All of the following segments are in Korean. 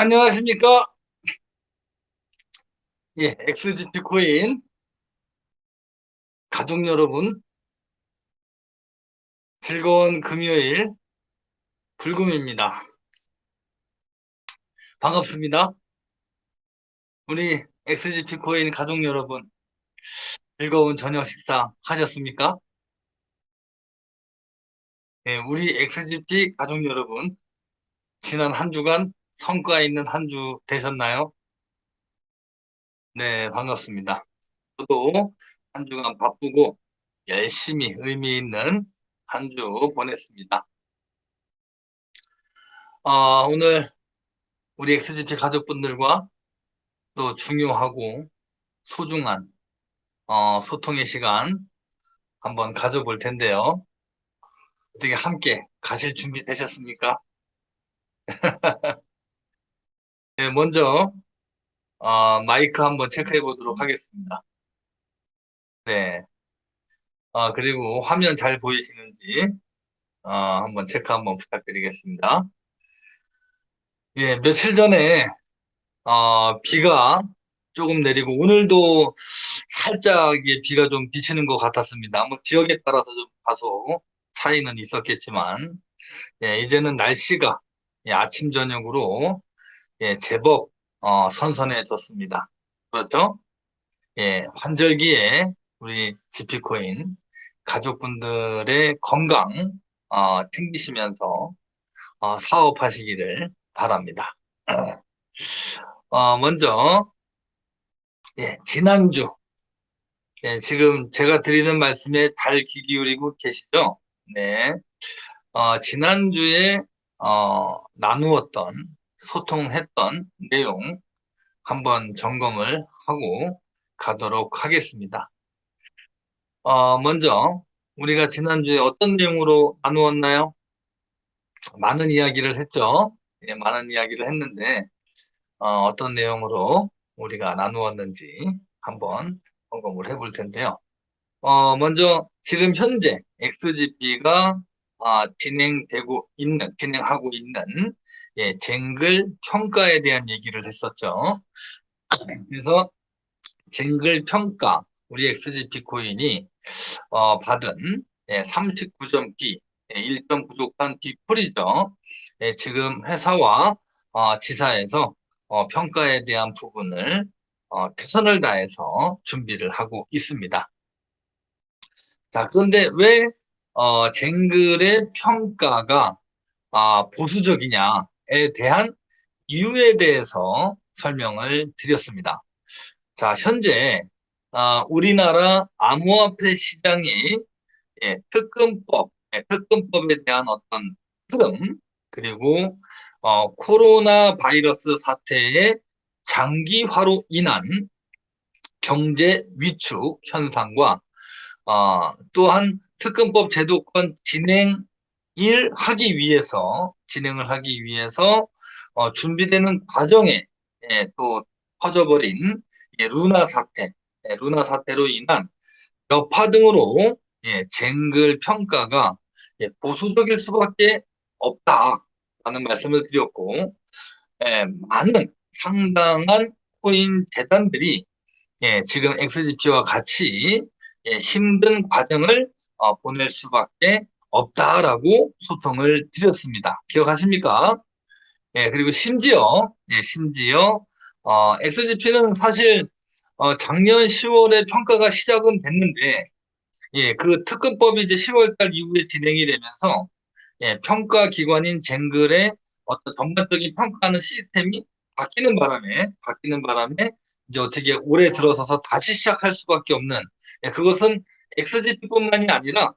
안녕하십니까? 예, XGP 코인 가족 여러분, 즐거운 금요일 불금입니다. 반갑습니다. 우리 XGP 코인 가족 여러분, 즐거운 저녁 식사 하셨습니까? 예, 우리 XGP 가족 여러분, 지난 한 주간 성과 있는 한 주 되셨나요? 네, 반갑습니다. 저도 한 주간 바쁘고 열심히 의미 있는 한 주 보냈습니다. 오늘 우리 XGP 가족분들과 또 중요하고 소중한 소통의 시간 한번 가져볼 텐데요. 어떻게 함께 가실 준비 되셨습니까? 네, 먼저 마이크 한번 체크해 보도록 하겠습니다. 네, 그리고 화면 잘 보이시는지 한번 체크 한번 부탁드리겠습니다. 예, 며칠 전에 비가 조금 내리고 오늘도 살짝 비가 좀 비치는 것 같았습니다. 뭐 지역에 따라서 좀 다소 차이는 있었겠지만 이제는 날씨가 아침 저녁으로 제법 선선해졌습니다. 그렇죠? 환절기에 우리 지피코인 가족분들의 건강 챙기시면서 사업하시기를 바랍니다. 먼저 지난주 지금 제가 드리는 말씀에 잘 귀 기울이고 계시죠? 네. 지난주에 나누었던 소통했던 내용 한번 점검을 하고 가도록 하겠습니다. 먼저 우리가 지난주에 어떤 내용으로 나누었나요? 많은 이야기를 했죠. 많은 이야기를 했는데 어떤 내용으로 우리가 나누었는지 한번 점검을 해볼 텐데요. 먼저 지금 현재 XGP가 진행하고 있는 쟁글 평가에 대한 얘기를 했었죠. 그래서 쟁글 평가, 우리 XGP 코인이 받은 39점 D, 1점 부족한 D풀이죠. 지금 회사와 지사에서 평가에 대한 부분을 최선을 다해서 준비를 하고 있습니다. 자, 그런데 왜 쟁글의 평가가 보수적이냐에 대한 이유에 대해서 설명을 드렸습니다. 자, 현재 우리나라 암호화폐 시장이 특근법에 대한 어떤 흐름, 그리고 코로나 바이러스 사태의 장기화로 인한 경제 위축 현상과 또한 특근법 제도권 진행을 하기 위해서 준비되는 과정에 또 퍼져버린 루나 사태로 인한 여파 등으로 쟁글 평가가 보수적일 수밖에 없다라는 말씀을 드렸고, 많은 상당한 코인 재단들이 지금 XGP와 같이 힘든 과정을 보낼 수밖에 없다라고 소통을 드렸습니다. 기억하십니까? 그리고 심지어 XGP는 사실 작년 10월에 평가가 시작은 됐는데 그 특근법이 이제 10월 달 이후에 진행이 되면서 평가 기관인 쟁글의 어떤 전반적인 평가하는 시스템이 바뀌는 바람에 이제 어떻게 올해 들어서서 다시 시작할 수밖에 없는 그것은 XGP뿐만이 아니라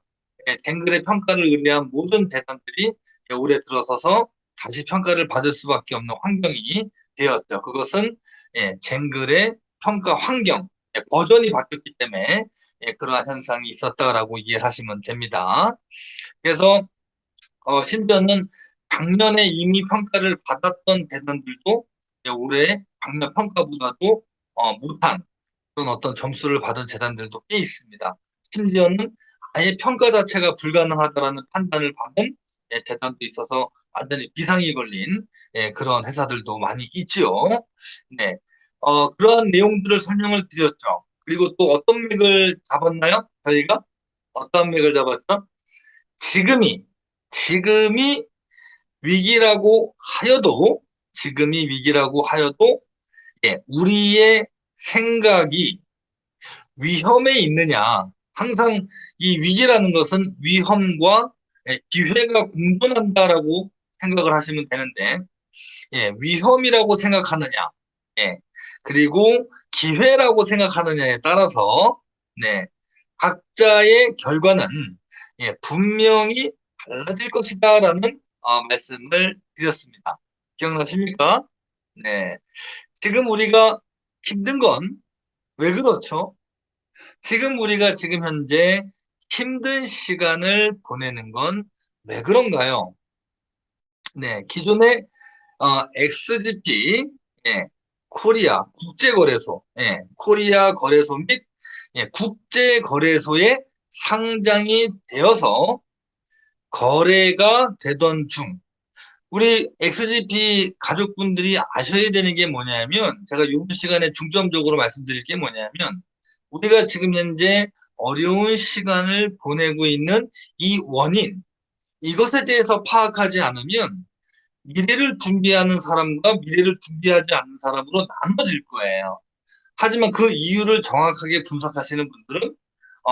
쟁글의 평가를 의뢰한 모든 대단들이 올해 들어서서 다시 평가를 받을 수밖에 없는 환경이 되었죠. 그것은 쟁글의 평가 환경 버전이 바뀌었기 때문에 그러한 현상이 있었다라고 이해하시면 됩니다. 그래서 심지어는 작년에 이미 평가를 받았던 대단들도 올해 작년 평가보다도 못한 그런 어떤 점수를 받은 재단들도 꽤 있습니다. 심지어는 아예 평가 자체가 불가능하다라는 판단을 받은 재단도 있어서 완전히 비상이 걸린 그런 회사들도 많이 있지요. 네. 그러한 내용들을 설명을 드렸죠. 그리고 또 어떤 맥을 잡았나요? 저희가 어떤 맥을 잡았죠? 지금이 지금이 위기라고 하여도 지금이 위기라고 하여도 우리의 생각이 위험에 있느냐. 항상 이 위기라는 것은 위험과 기회가 공존한다라고 생각을 하시면 되는데, 위험이라고 생각하느냐, 예, 그리고 기회라고 생각하느냐에 따라서, 네, 각자의 결과는 분명히 달라질 것이다라는 말씀을 드렸습니다. 기억나십니까? 네. 지금 우리가 힘든 건 왜 그렇죠? 지금 우리가 지금 현재 힘든 시간을 보내는 건 왜 그런가요? 네, 기존의 XGP, 코리아 국제거래소, 코리아 거래소 및 국제거래소에 상장이 되어서 거래가 되던 중, 우리 XGP 가족분들이 아셔야 되는 게 뭐냐면, 제가 이번 시간에 중점적으로 말씀드릴 게 뭐냐면, 우리가 지금 현재 어려운 시간을 보내고 있는 이 원인, 이것에 대해서 파악하지 않으면 미래를 준비하는 사람과 미래를 준비하지 않는 사람으로 나눠질 거예요. 하지만 그 이유를 정확하게 분석하시는 분들은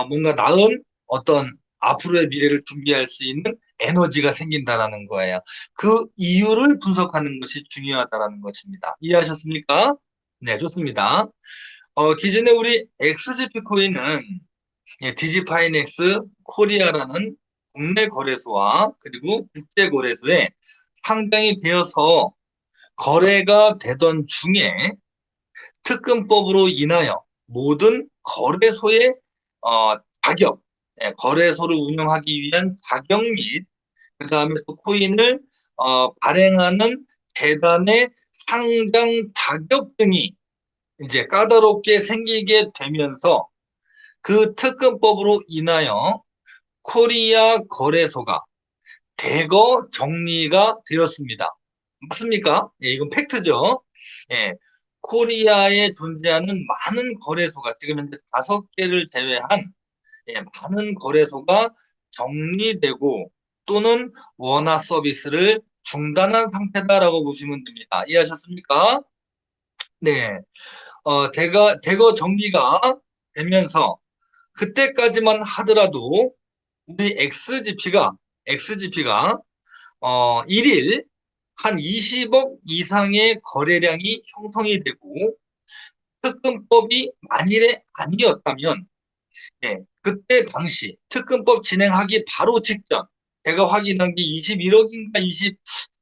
뭔가 나은 어떤 앞으로의 미래를 준비할 수 있는 에너지가 생긴다라는 거예요. 그 이유를 분석하는 것이 중요하다라는 것입니다. 이해하셨습니까? 네, 좋습니다. 기존에 우리 XGP 코인은 디지파이넥스 코리아라는 국내 거래소와 그리고 국제 거래소에 상장이 되어서 거래가 되던 중에 특근법으로 인하여 모든 거래소의 자격, 거래소를 운영하기 위한 자격 및 그다음에 또 코인을 발행하는 재단의 상장 자격 등이 이제 까다롭게 생기게 되면서 그 특근법으로 인하여 코리아 거래소가 대거 정리가 되었습니다. 맞습니까? 이건 팩트죠. 예, 코리아에 존재하는 많은 거래소가 지금 현재 5개를 제외한 많은 거래소가 정리되고 또는 원화 서비스를 중단한 상태다라고 보시면 됩니다. 이해하셨습니까? 네, 대거 정리가 되면서 그때까지만 하더라도 우리 XGP가 1일 한 20억 이상의 거래량이 형성이 되고 특근법이 만일에 아니었다면 그때 당시 특근법 진행하기 바로 직전 제가 확인한 게 21억인가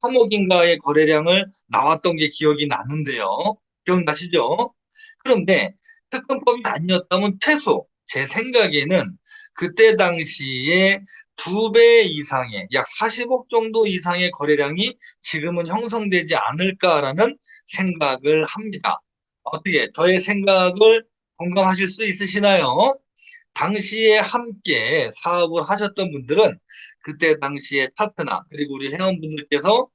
23억인가의 거래량을 나왔던 게 기억이 나는데요. 기억나시죠? 그런데 특근법이 아니었다면 최소 제 생각에는 그때 당시에 2배 이상의 약 40억 정도 이상의 거래량이 지금은 형성되지 않을까라는 생각을 합니다. 어떻게 저의 생각을 공감하실 수 있으시나요? 당시에 함께 사업을 하셨던 분들은 그때 당시에 차트나 그리고 우리 회원분들께서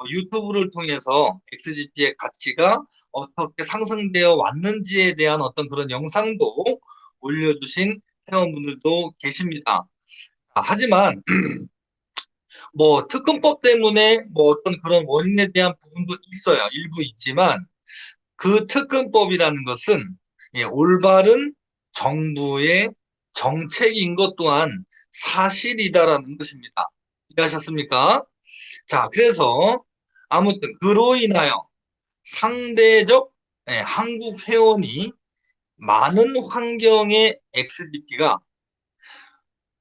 유튜브를 통해서 XGP의 가치가 어떻게 상승되어 왔는지에 대한 어떤 그런 영상도 올려주신 회원분들도 계십니다. 하지만 뭐 특근법 때문에 뭐 어떤 그런 원인에 대한 부분도 있어요. 일부 있지만 그 특근법이라는 것은 올바른 정부의 정책인 것 또한 사실이다라는 것입니다. 이해하셨습니까? 자, 그래서 아무튼 그로 인하여 상대적 한국 회원이 많은 환경의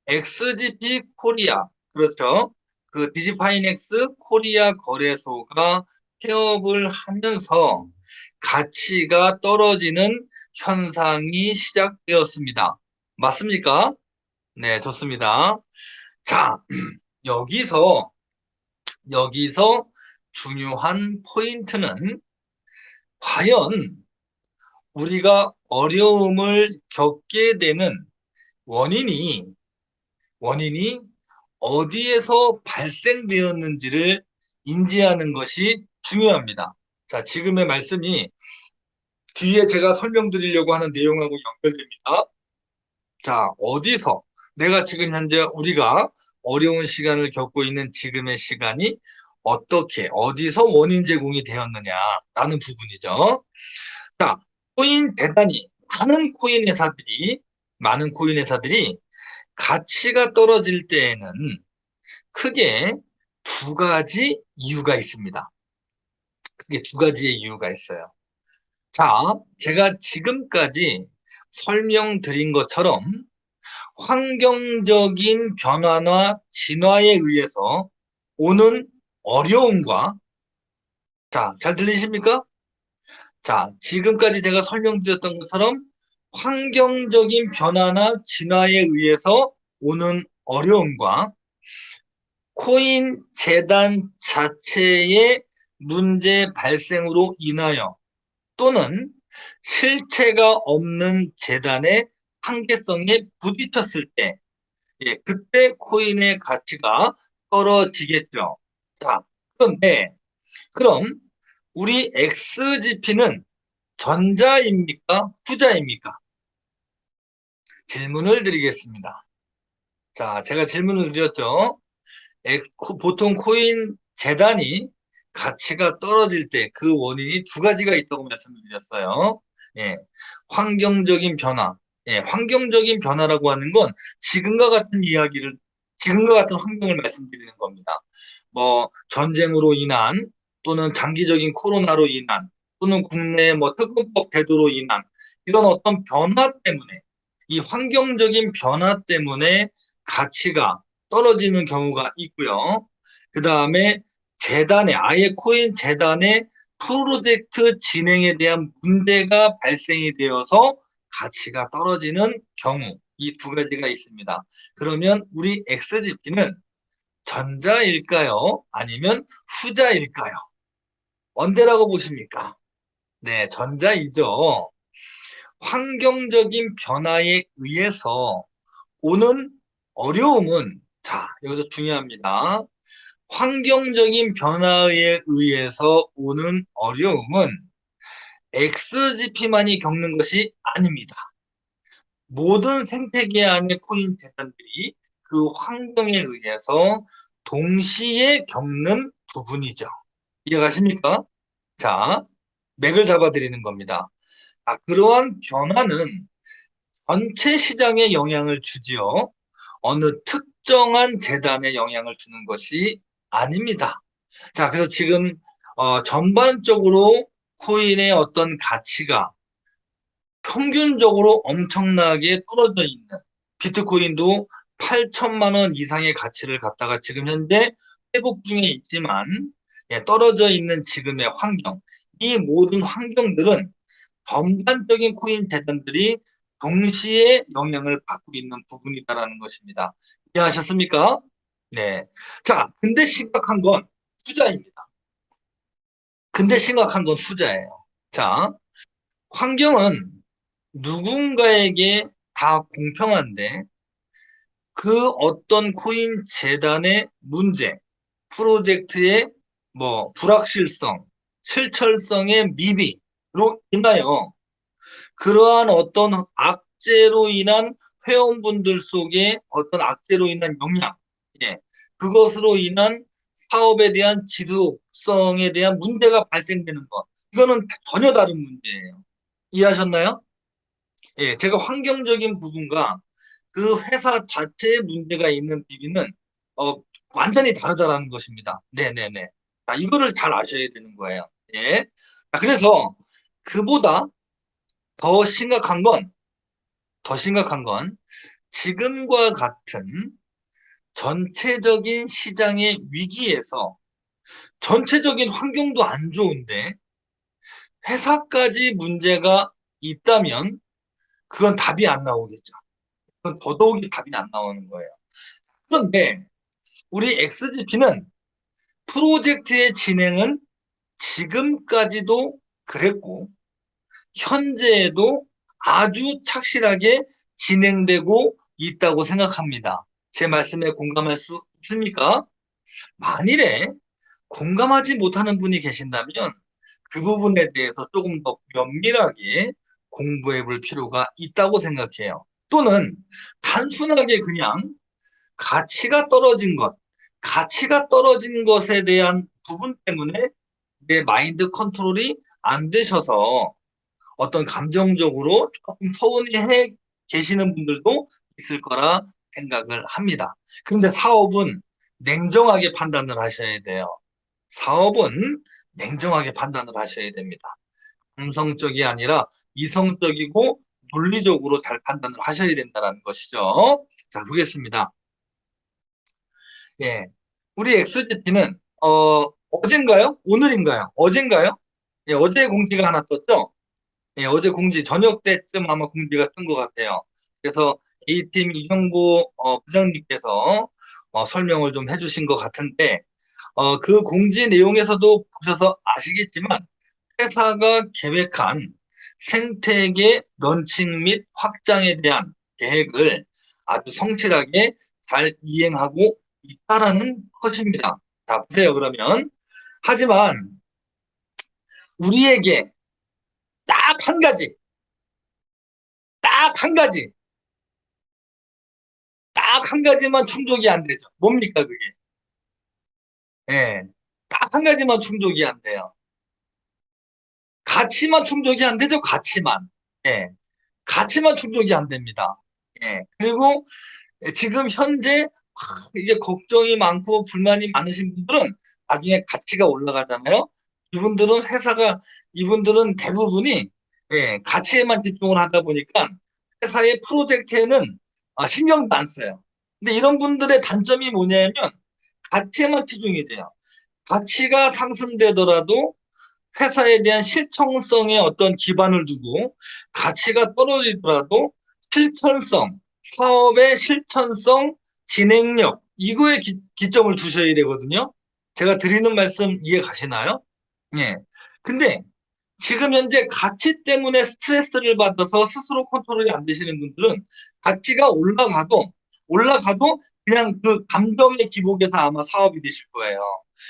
XGP 코리아, 그렇죠. 그 디지파이넥스 코리아 거래소가 폐업을 하면서 가치가 떨어지는 현상이 시작되었습니다. 맞습니까? 네, 좋습니다. 자, 여기서, 여기서 중요한 포인트는 과연 우리가 어려움을 겪게 되는 원인이 어디에서 발생되었는지를 인지하는 것이 중요합니다. 자, 지금의 말씀이 뒤에 제가 설명드리려고 하는 내용하고 연결됩니다. 자, 어디서 내가 지금 현재 우리가 어려운 시간을 겪고 있는 지금의 시간이 어떻게, 어디서 원인 제공이 되었느냐라는 부분이죠. 자, 코인 대단히 많은 코인 회사들이 가치가 떨어질 때에는 크게 두 가지 이유가 있습니다. 크게 두 가지의 이유가 있어요. 자, 제가 지금까지 설명드린 것처럼 환경적인 변화나 진화에 의해서 오는 어려움과, 자, 잘 들리십니까? 자, 지금까지 제가 설명드렸던 것처럼 환경적인 변화나 진화에 의해서 오는 어려움과 코인 재단 자체의 문제 발생으로 인하여 또는 실체가 없는 재단의 한계성에 부딪혔을 때, 예, 그때 코인의 가치가 떨어지겠죠. 자, 그런데 그럼 우리 XGP는 전자입니까? 후자입니까? 질문을 드리겠습니다. 자, 제가 질문을 드렸죠. 보통 코인 재단이 가치가 떨어질 때 그 원인이 두 가지가 있다고 말씀을 드렸어요. 예, 환경적인 변화. 예, 환경적인 변화라고 하는 건 지금과 같은 이야기를, 지금과 같은 환경을 말씀드리는 겁니다. 뭐, 전쟁으로 인한 또는 장기적인 코로나로 인한 또는 국내 뭐 특검법 제도로 인한 이런 어떤 변화 때문에 이 환경적인 변화 때문에 가치가 떨어지는 경우가 있고요. 그 다음에 재단에, 아예 코인 재단의 프로젝트 진행에 대한 문제가 발생이 되어서 가치가 떨어지는 경우, 이 두 가지가 있습니다. 그러면 우리 XGP는 전자일까요? 아니면 후자일까요? 언제라고 보십니까? 네, 전자이죠. 환경적인 변화에 의해서 오는 어려움은, 자, 여기서 중요합니다. 환경적인 변화에 의해서 오는 어려움은 XGP만이 겪는 것이 아닙니다. 모든 생태계 안의 코인 재단들이 그 환경에 의해서 동시에 겪는 부분이죠. 이해가십니까? 자, 맥을 잡아드리는 겁니다. 아, 그러한 변화는 전체 시장에 영향을 주지요. 어느 특정한 재단에 영향을 주는 것이 아닙니다. 자, 그래서 지금 전반적으로 코인의 어떤 가치가 평균적으로 엄청나게 떨어져 있는, 비트코인도 8천만 원 이상의 가치를 갖다가 지금 현재 회복 중에 있지만, 예, 떨어져 있는 지금의 환경, 이 모든 환경들은 전반적인 코인 재단들이 동시에 영향을 받고 있는 부분이다라는 것입니다. 이해하셨습니까? 네. 자, 근데 심각한 건 투자입니다. 근데 심각한 건 투자예요. 자, 환경은 누군가에게 다 공평한데 그 어떤 코인 재단의 문제, 프로젝트의 뭐 불확실성, 실철성의 미비로 인하여 그러한 어떤 악재로 인한 회원분들 속에 어떤 악재로 인한 영향, 예, 그것으로 인한 사업에 대한 지속성에 대한 문제가 발생되는 것, 이거는 전혀 다른 문제예요. 이해하셨나요? 예, 제가 환경적인 부분과 그 회사 자체에 문제가 있는 비비는 어, 완전히 다르다라는 것입니다. 네네네. 자, 이거를 잘 아셔야 되는 거예요. 예. 자, 그래서 그보다 더 심각한 건, 더 심각한 건 지금과 같은 전체적인 시장의 위기에서 전체적인 환경도 안 좋은데 회사까지 문제가 있다면 그건 답이 안 나오겠죠. 그건 더더욱이 답이 안 나오는 거예요. 그런데 우리 XGP는 프로젝트의 진행은 지금까지도 그랬고 현재에도 아주 착실하게 진행되고 있다고 생각합니다. 제 말씀에 공감할 수 있습니까? 만일에 공감하지 못하는 분이 계신다면 그 부분에 대해서 조금 더 면밀하게 공부해 볼 필요가 있다고 생각해요. 또는 단순하게 그냥 가치가 떨어진 것, 가치가 떨어진 것에 대한 부분 때문에 내 마인드 컨트롤이 안 되셔서 어떤 감정적으로 조금 서운해 계시는 분들도 있을 거라 생각을 합니다. 그런데 사업은 냉정하게 판단을 하셔야 돼요. 사업은 냉정하게 판단을 하셔야 됩니다. 감성적이 아니라 이성적이고 논리적으로 잘 판단을 하셔야 된다는 것이죠. 자, 보겠습니다. 예. 우리 XGP는, 어젠가요? 오늘인가요? 어젠가요? 예, 어제 공지가 하나 떴죠? 예, 어제 공지, 저녁 때쯤 아마 공지가 뜬 것 같아요. 그래서 A팀 이경보 부장님께서 설명을 좀 해주신 것 같은데, 그 공지 내용에서도 보셔서 아시겠지만, 회사가 계획한 생태계 런칭 및 확장에 대한 계획을 아주 성실하게 잘 이행하고 있다라는 것입니다. 자, 보세요, 그러면. 하지만 우리에게 딱 한 가지, 딱 한 가지, 딱 한 가지만 충족이 안 되죠. 뭡니까, 그게? 예. 딱 한 가지만 충족이 안 돼요. 가치만 충족이 안 되죠, 가치만. 예. 가치만 충족이 안 됩니다. 예. 그리고 지금 현재 이게 걱정이 많고 불만이 많으신 분들은 나중에 가치가 올라가잖아요. 이분들은 대부분이 가치에만 집중을 하다 보니까 회사의 프로젝트에는 신경도 안 써요. 근데 이런 분들의 단점이 뭐냐면 가치에만 치중이 돼요. 가치가 상승되더라도 회사에 대한 실천성의 어떤 기반을 두고 가치가 떨어지더라도 실천성, 사업의 실천성, 진행력, 이거에 기점을 두셔야 되거든요. 제가 드리는 말씀 이해 가시나요? 예. 근데 지금 현재 가치 때문에 스트레스를 받아서 스스로 컨트롤이 안 되시는 분들은 가치가 올라가도 그냥 그 감정의 기복에서 아마 사업이 되실 거예요.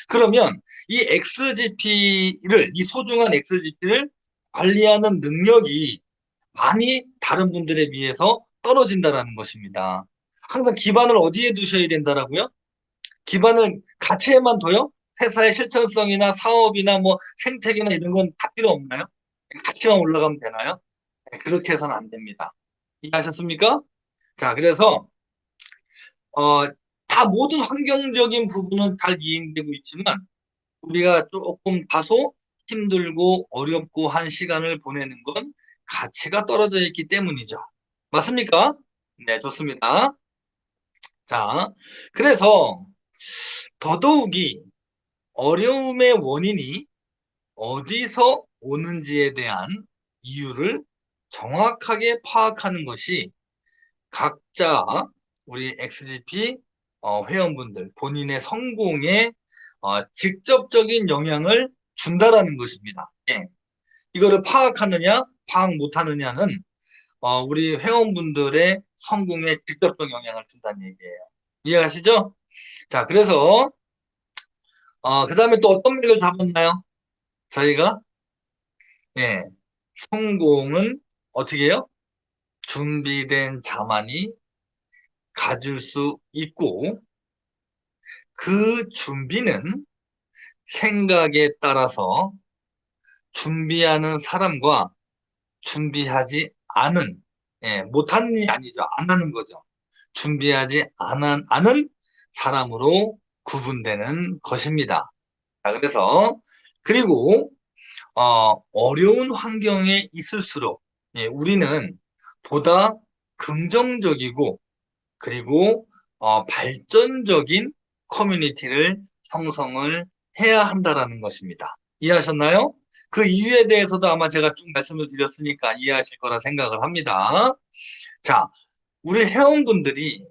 그러면 이 소중한 XGP를 관리하는 능력이 많이 다른 분들에 비해서 떨어진다라는 것입니다. 항상 기반을 어디에 두셔야 된다라고요? 기반을 가치에만 둬요? 회사의 실천성이나 사업이나 뭐 생태계나 이런 건 다 필요 없나요? 가치만 올라가면 되나요? 네, 그렇게 해서는 안 됩니다. 이해하셨습니까? 자, 그래서 어, 다 모든 환경적인 부분은 잘 이행되고 있지만 우리가 조금 다소 힘들고 어렵고 한 시간을 보내는 건 가치가 떨어져 있기 때문이죠. 맞습니까? 네, 좋습니다. 자, 그래서 더더욱이 어려움의 원인이 어디서 오는지에 대한 이유를 정확하게 파악하는 것이 각자 우리 XGP 회원분들 본인의 성공에 직접적인 영향을 준다라는 것입니다. 예. 이거를 파악하느냐, 파악 못하느냐는 우리 회원분들의 성공에 직접적 영향을 준다는 얘기예요. 이해하시죠? 자, 그래서 그 다음에 또 어떤 맥을 잡았나요? 저희가 예, 성공은 어떻게 해요? 준비된 자만이 가질 수 있고 그 준비는 생각에 따라서 준비하는 사람과 준비하지 않은, 못하는 이 아니죠. 안 하는 거죠. 준비하지 않은 사람으로 구분되는 것입니다. 자, 그리고, 어려운 환경에 있을수록, 우리는 보다 긍정적이고, 그리고, 발전적인 커뮤니티를 형성을 해야 한다라는 것입니다. 이해하셨나요? 그 이유에 대해서도 아마 제가 쭉 말씀을 드렸으니까 이해하실 거라 생각을 합니다. 자, 우리 회원분들이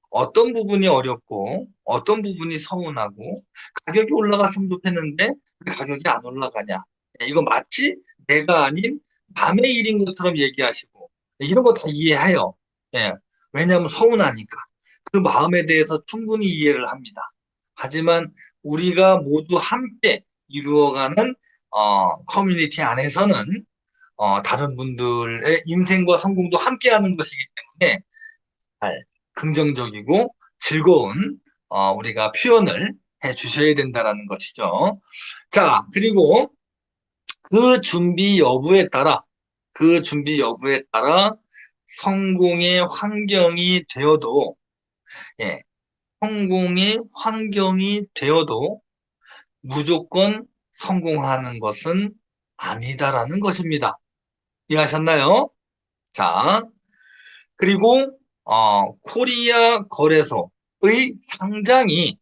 어떤 부분이 어렵고 어떤 부분이 서운하고 가격이 올라갔으면 좋겠는데 왜 가격이 안 올라가냐. 이거 마치 내가 아닌 남의 일인 것처럼 얘기하시고 이런 거 다 이해해요. 예. 왜냐하면 서운하니까. 그 마음에 대해서 충분히 이해를 합니다. 하지만 우리가 모두 함께 이루어가는 커뮤니티 안에서는 다른 분들의 인생과 성공도 함께하는 것이기 때문에 잘 긍정적이고 즐거운 우리가 표현을 해 주셔야 된다라는 것이죠. 자, 그리고 그 준비 여부에 따라 성공의 환경이 되어도, 예, 성공의 환경이 되어도 무조건 성공하는 것은 아니다라는 것입니다. 이해하셨나요? 자, 그리고 코리아 거래소의 상장이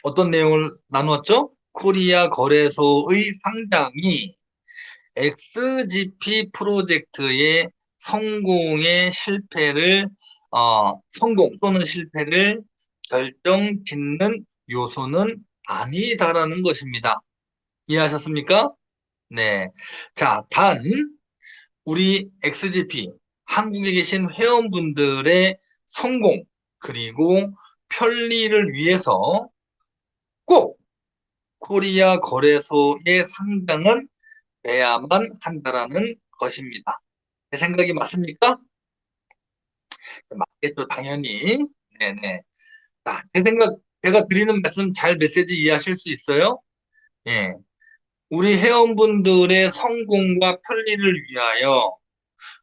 어떤 내용을 나누었죠? 코리아 거래소의 상장이 XGP 프로젝트의 성공 또는 실패를 결정짓는 요소는 아니다라는 것입니다. 이해하셨습니까? 네. 자, 우리 XGP, 한국에 계신 회원분들의 성공, 그리고 편리를 위해서 꼭 코리아 거래소의 상장은 돼야만 한다라는 것입니다. 제 생각이 맞습니까? 맞겠죠, 당연히. 네네. 자, 제가 드리는 말씀 잘 메시지 이해하실 수 있어요? 예. 우리 회원분들의 성공과 편리를 위하여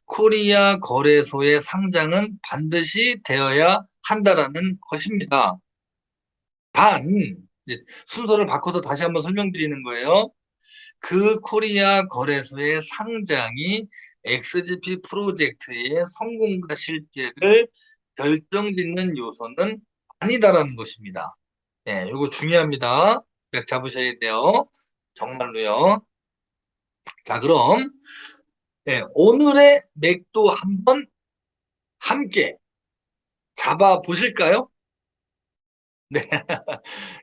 코리아 거래소의 상장은 반드시 되어야 한다라는 것입니다. 이제 순서를 바꿔서 다시 한번 설명드리는 거예요. 그 코리아 거래소의 상장이 XGP 프로젝트의 성공과 실패를 결정짓는 요소는 아니다라는 것입니다. 네, 이거 중요합니다. 약 잡으셔야 돼요. 정말로요. 자, 그럼 네, 오늘의 맥도 한번 함께 잡아 보실까요? 네.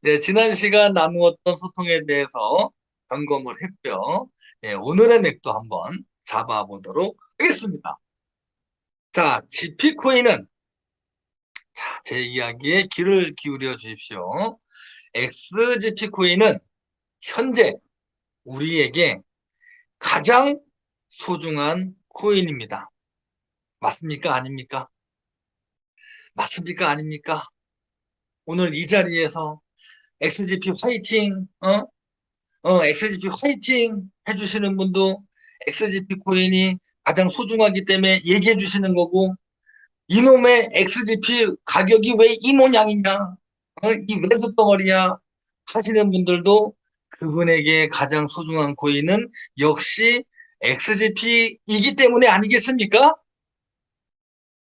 네, 지난 시간 나누었던 소통에 대해서 점검을 했고요. 네, 오늘의 맥도 한번 잡아보도록 하겠습니다. 자, GP코인은, 자, 제 이야기에 귀를 기울여 주십시오. XGP코인은 현재 우리에게 가장 소중한 코인입니다. 맞습니까? 아닙니까? 맞습니까? 아닙니까? 오늘 이 자리에서 XGP 화이팅, XGP 화이팅 해주시는 분도 XGP 코인이 가장 소중하기 때문에 얘기해 주시는 거고, 이놈의 XGP 가격이 왜 이 모양이냐, 이 레드 덩어리야 하시는 분들도 그분에게 가장 소중한 코인은 역시 XGP이기 때문에 아니겠습니까?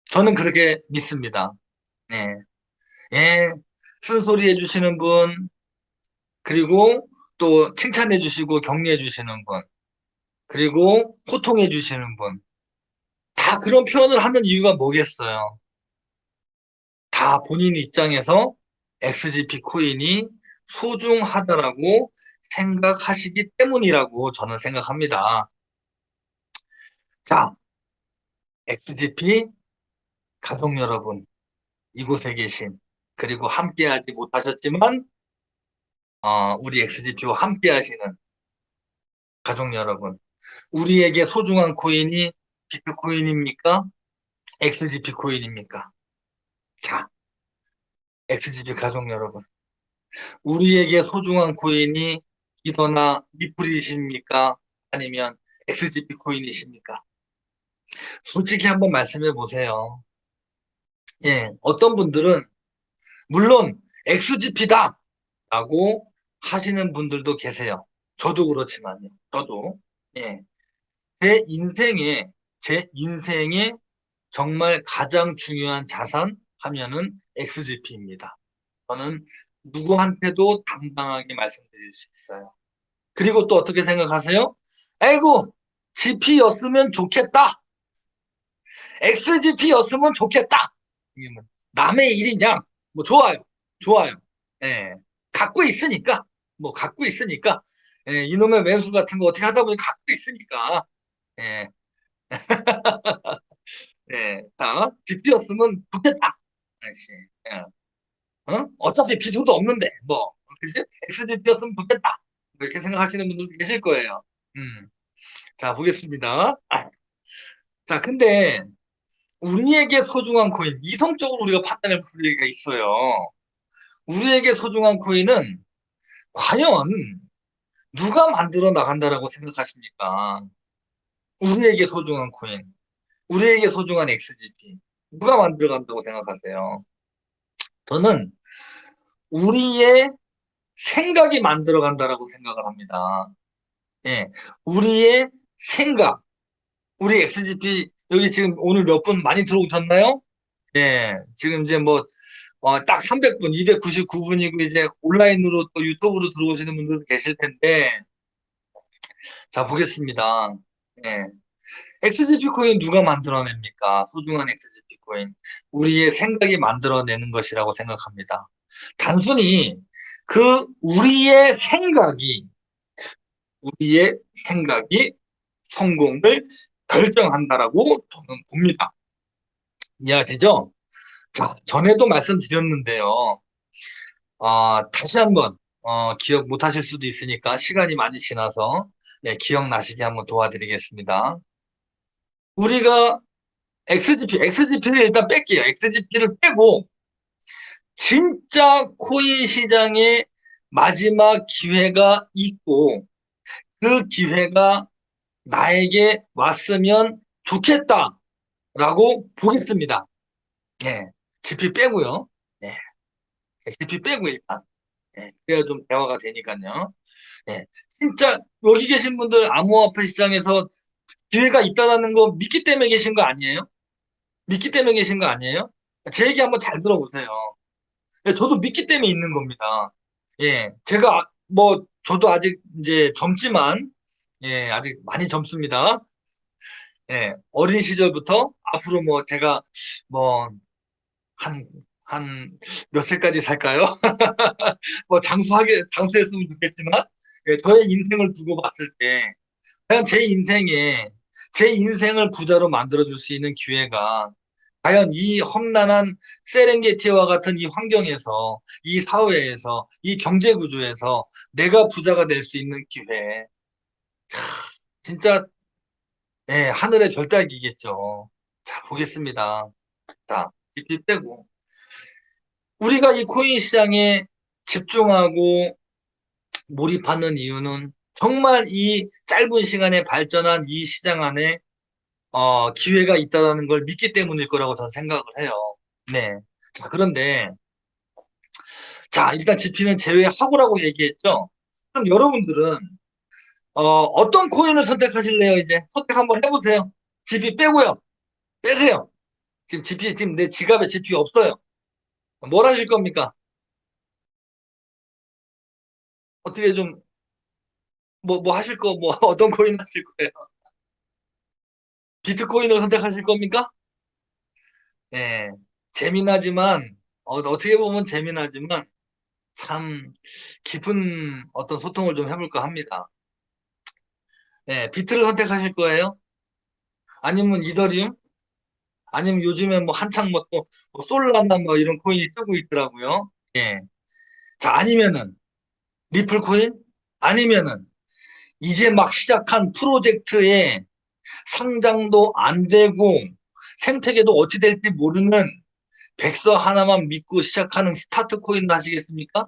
저는 그렇게 믿습니다. 네. 예, 쓴소리 해주시는 분, 그리고 또 칭찬해 주시고 격려해 주시는 분, 그리고 호통해 주시는 분, 다 그런 표현을 하는 이유가 뭐겠어요? 다 본인 입장에서 XGP 코인이 소중하다라고 생각하시기 때문이라고 저는 생각합니다. 자, XGP 가족 여러분, 이곳에 계신, 그리고 함께하지 못하셨지만, 우리 XGP와 함께하시는 가족 여러분, 우리에게 소중한 코인이 비트코인입니까? XGP 코인입니까? 자, XGP 가족 여러분, 우리에게 소중한 코인이 이더나 리플이십니까? 아니면 XGP 코인이십니까? 솔직히 한번 말씀해 보세요. 예, 어떤 분들은 물론 XGP다 라고 하시는 분들도 계세요. 저도 그렇지만요. 저도 예, 제 인생에 정말 가장 중요한 자산 하면은 XGP입니다. 저는 누구한테도 당당하게 말씀드릴 수 있어요. 그리고 또 어떻게 생각하세요? 아이고, GP였으면 좋겠다. XGP였으면 좋겠다. 이게 뭐 남의 일이냐? 뭐 좋아요. 좋아요. 예. 갖고 있으니까. 뭐 갖고 있으니까. 예, 이놈의 매수 같은 거 어떻게 하다 보니 갖고 있으니까. 예. 예. 자, GP였으면 좋겠다. 아저씨. 예. 어차피 비중도 없는데, 뭐, 그지? XGP였으면 좋겠다. 뭐 이렇게 생각하시는 분들도 계실 거예요. 음. 자, 보겠습니다. 자, 근데, 우리에게 소중한 코인, 이성적으로 우리가 판단해 볼 얘기가 있어요. 우리에게 소중한 코인은 과연 누가 만들어 나간다라고 생각하십니까? 우리에게 소중한 코인, 우리에게 소중한 XGP, 누가 만들어 간다고 생각하세요? 저는 우리의 생각이 만들어 간다라고 생각을 합니다. 예, 우리의 생각, 우리 XGP, 여기 지금 오늘 몇 분 많이 들어오셨나요? 예, 지금 이제 뭐, 딱 300분, 299분이고, 이제 온라인으로 또 유튜브로 들어오시는 분들도 계실 텐데, 자, 보겠습니다. 예. XGP 코인 누가 만들어냅니까? 소중한 XGP 코인. 우리의 생각이 만들어내는 것이라고 생각합니다. 단순히 우리의 생각이 성공을 결정한다라고 저는 봅니다. 이해하시죠? 자, 전에도 말씀드렸는데요. 다시 한번, 기억 못 하실 수도 있으니까 시간이 많이 지나서, 네, 기억나시게 한번 도와드리겠습니다. 우리가 XGP를 일단 뺄게요. XGP를 빼고, 진짜 코인 시장의 마지막 기회가 있고, 그 기회가 나에게 왔으면 좋겠다라고 보겠습니다. 예, GP 빼고요. 예, GP 빼고 일단. 예, 그래야 좀 대화가 되니까요. 예, 진짜 여기 계신 분들 암호화폐 시장에서 기회가 있다라는 거 믿기 때문에 계신 거 아니에요? 믿기 때문에 계신 거 아니에요? 제 얘기 한번 잘 들어보세요. 예, 저도 믿기 때문에 있는 겁니다. 예, 제가 뭐 저도 아직 이제 젊지만 예, 아직 많이 젊습니다. 예, 어린 시절부터 앞으로 뭐 제가 뭐 한, 한 몇 세까지 살까요? 뭐 장수했으면 좋겠지만, 예, 저의 인생을 두고 봤을 때, 과연 제 인생을 부자로 만들어줄 수 있는 기회가, 과연 이 험난한 세렝게티와 같은 이 환경에서, 이 사회에서, 이 경제 구조에서 내가 부자가 될 수 있는 기회, 진짜, 예, 하늘의 별따기겠죠. 자, 보겠습니다. 자, 깊이 빼고. 우리가 이 코인 시장에 집중하고 몰입하는 이유는 정말 이 짧은 시간에 발전한 이 시장 안에 기회가 있다는 걸 믿기 때문일 거라고 저는 생각을 해요. 네. 자, 그런데 자, 일단 GP는 제외하고라고 얘기했죠. 그럼 여러분들은 어떤 코인을 선택하실래요? 이제 선택 한번 해보세요. GP 빼고요. 빼세요. 지금 GP 지금 내 지갑에 GP 없어요. 뭘 하실 겁니까? 어떻게 좀 뭐 하실 거 뭐 어떤 코인 하실 거예요? 비트코인을 선택하실 겁니까? 예, 재미나지만, 어떻게 보면 재미나지만, 참, 깊은 어떤 소통을 좀 해볼까 합니다. 예, 비트를 선택하실 거예요? 아니면 이더리움? 아니면 요즘에 뭐 한창 뭐 또, 뭐 솔라나 뭐 이런 코인이 뜨고 있더라고요. 예. 자, 아니면은, 리플 코인? 아니면은, 이제 막 시작한 프로젝트에 상장도 안 되고, 생태계도 어찌 될지 모르는 백서 하나만 믿고 시작하는 스타트 코인 하시겠습니까?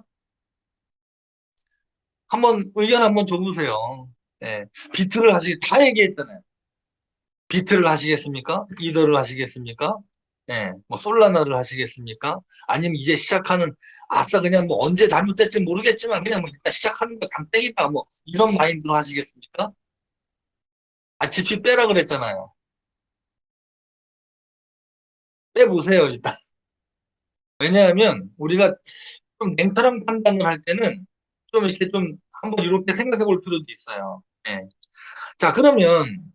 한번 의견 한번 줘보세요. 예. 다 얘기했잖아요. 비트를 하시겠습니까? 이더를 하시겠습니까? 예. 뭐 솔라나를 하시겠습니까? 아니면 이제 시작하는 아싸 그냥 뭐 언제 잘못될지 모르겠지만 그냥 뭐 일단 시작하는 거 담땡이다 뭐 이런 마인드로 하시겠습니까? GP 빼라 그랬잖아요. 빼보세요 일단. 왜냐하면 우리가 좀 냉철한 판단을 할 때는 좀 이렇게 좀 한번 이렇게 생각해 볼 필요도 있어요. 예. 자, 그러면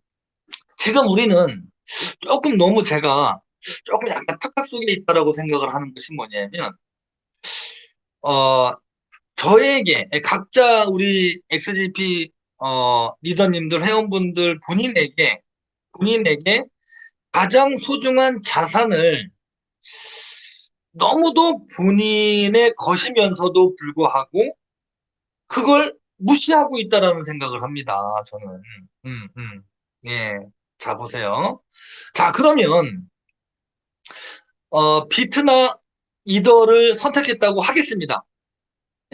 지금 우리는 조금 제가 조금 약간 착각 속에 있다라고 생각을 하는 것이 뭐냐면, 어, 저에게, 각자 우리 XGP, 리더님들, 회원분들 본인에게 가장 소중한 자산을 너무도 본인의 것이면서도 불구하고 그걸 무시하고 있다라는 생각을 합니다. 저는. 음, 음. 예. 자, 보세요. 자, 그러면 비트나 이더를 선택했다고 하겠습니다.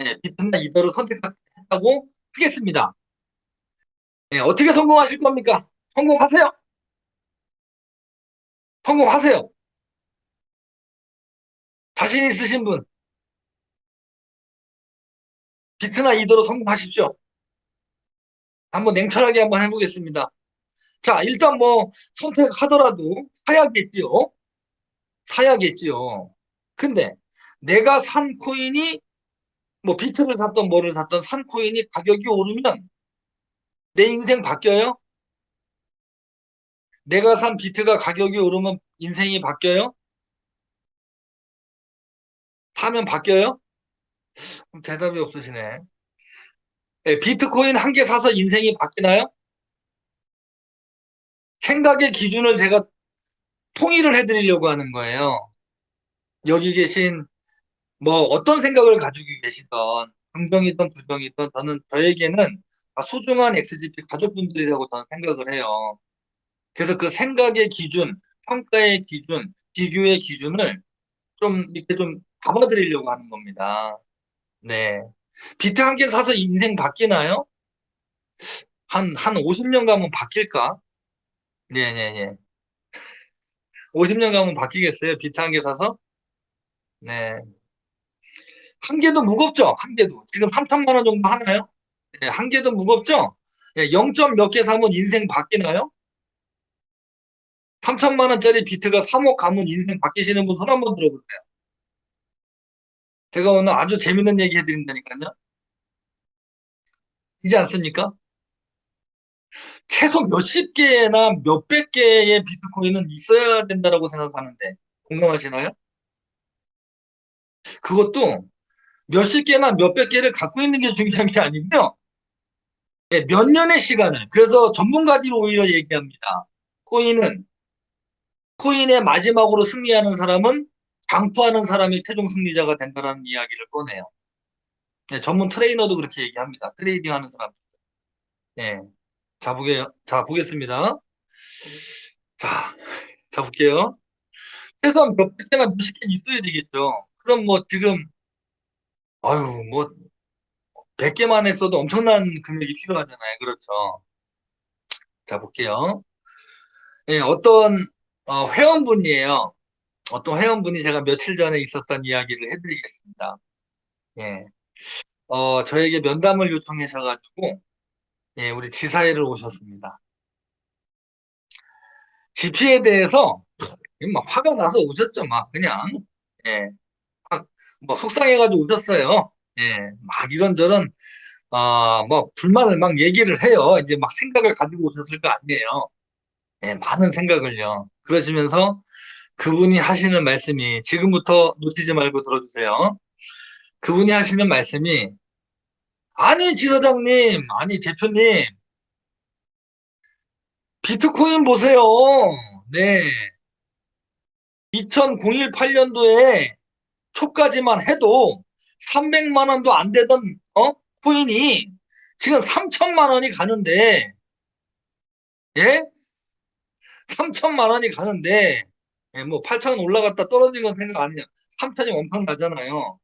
예, 비트나 이더를 선택했다고 하겠습니다. 예, 어떻게 성공하실 겁니까? 성공하세요. 성공하세요. 자신 있으신 분, 비트나 이더로 성공하십시오. 한번 냉철하게 한번 해보겠습니다. 자, 일단 뭐 선택하더라도 사야겠지요. 사야겠지요. 근데 내가 산 코인이 뭐 비트를 샀던 뭐를 샀던 산 코인이 가격이 오르면 내 인생 바뀌어요? 내가 산 비트가 가격이 오르면 인생이 바뀌어요? 사면 바뀌어요? 대답이 없으시네. 예, 비트코인 한 개 사서 인생이 바뀌나요? 생각의 기준을 제가 통일을 해드리려고 하는 거예요. 여기 계신 뭐 어떤 생각을 가지고 계시던 긍정이든 부정이든 저에게는 다 소중한 XGP 가족분들이라고 저는 생각을 해요. 그래서 그 생각의 기준, 평가의 기준, 비교의 기준을 좀 이렇게 좀 잡아드리려고 하는 겁니다. 네. 비트 한 개 사서 인생 바뀌나요? 한 50년 가면 바뀔까? 네네네. 50년 가면 바뀌겠어요? 비트 한 개 사서? 네. 한 개도 무겁죠? 한 개도. 지금 3천만 원 정도 하나요? 네, 한 개도 무겁죠? 네, 0점 몇 개 사면 인생 바뀌나요? 3천만 원짜리 비트가 3억 가면 인생 바뀌시는 분 손 한번 들어보세요. 제가 오늘 아주 재밌는 얘기 해드린다니까요. 이지 않습니까? 최소 몇십 개나 몇백 개의 비트코인은 있어야 된다고 생각하는데 공감하시나요? 그것도 몇십 개나 몇백 개를 갖고 있는 게 중요한 게 아니고요. 예, 몇 년의 시간을. 그래서 전문가들이 오히려 얘기합니다. 코인은 코인의 마지막으로 승리하는 사람은 장투하는 사람이 최종 승리자가 된다는 이야기를 꺼내요. 네, 전문 트레이너도 그렇게 얘기합니다. 트레이딩 하는 사람. 네. 자, 보겠습니다. 자, 자, 볼게요. 최소한 몇백 개나 몇십 개 있어야 되겠죠. 그럼 뭐 지금, 아유, 뭐, 100개만 했어도 엄청난 금액이 필요하잖아요. 그렇죠. 자, 볼게요. 예, 어떤, 회원분이에요. 어떤 회원분이 제가 며칠 전에 있었던 이야기를 해드리겠습니다. 예. 저에게 면담을 요청하셔가지고, 예, 우리 지사회를 오셨습니다. GP에 대해서 막 화가 나서 오셨죠, 막 그냥. 예, 뭐 속상해가지고 오셨어요. 예, 막 이런저런 뭐 불만을 막 얘기를 해요. 이제 막 생각을 가지고 오셨을 거 아니에요. 예, 많은 생각을요. 그러시면서 그분이 하시는 말씀이 지금부터 놓치지 말고 들어주세요. 그분이 하시는 말씀이 아니 지사장님, 아니 대표님, 비트코인 보세요. 네, 2018년도에 초까지만 해도 300만 원도 안 되던 코인이 지금 3천만 원이 가는데 예? 3천만 원이 가는데 예, 뭐 8천 원 올라갔다 떨어진 건 생각 안 해요. 3천이 엄청나잖아요.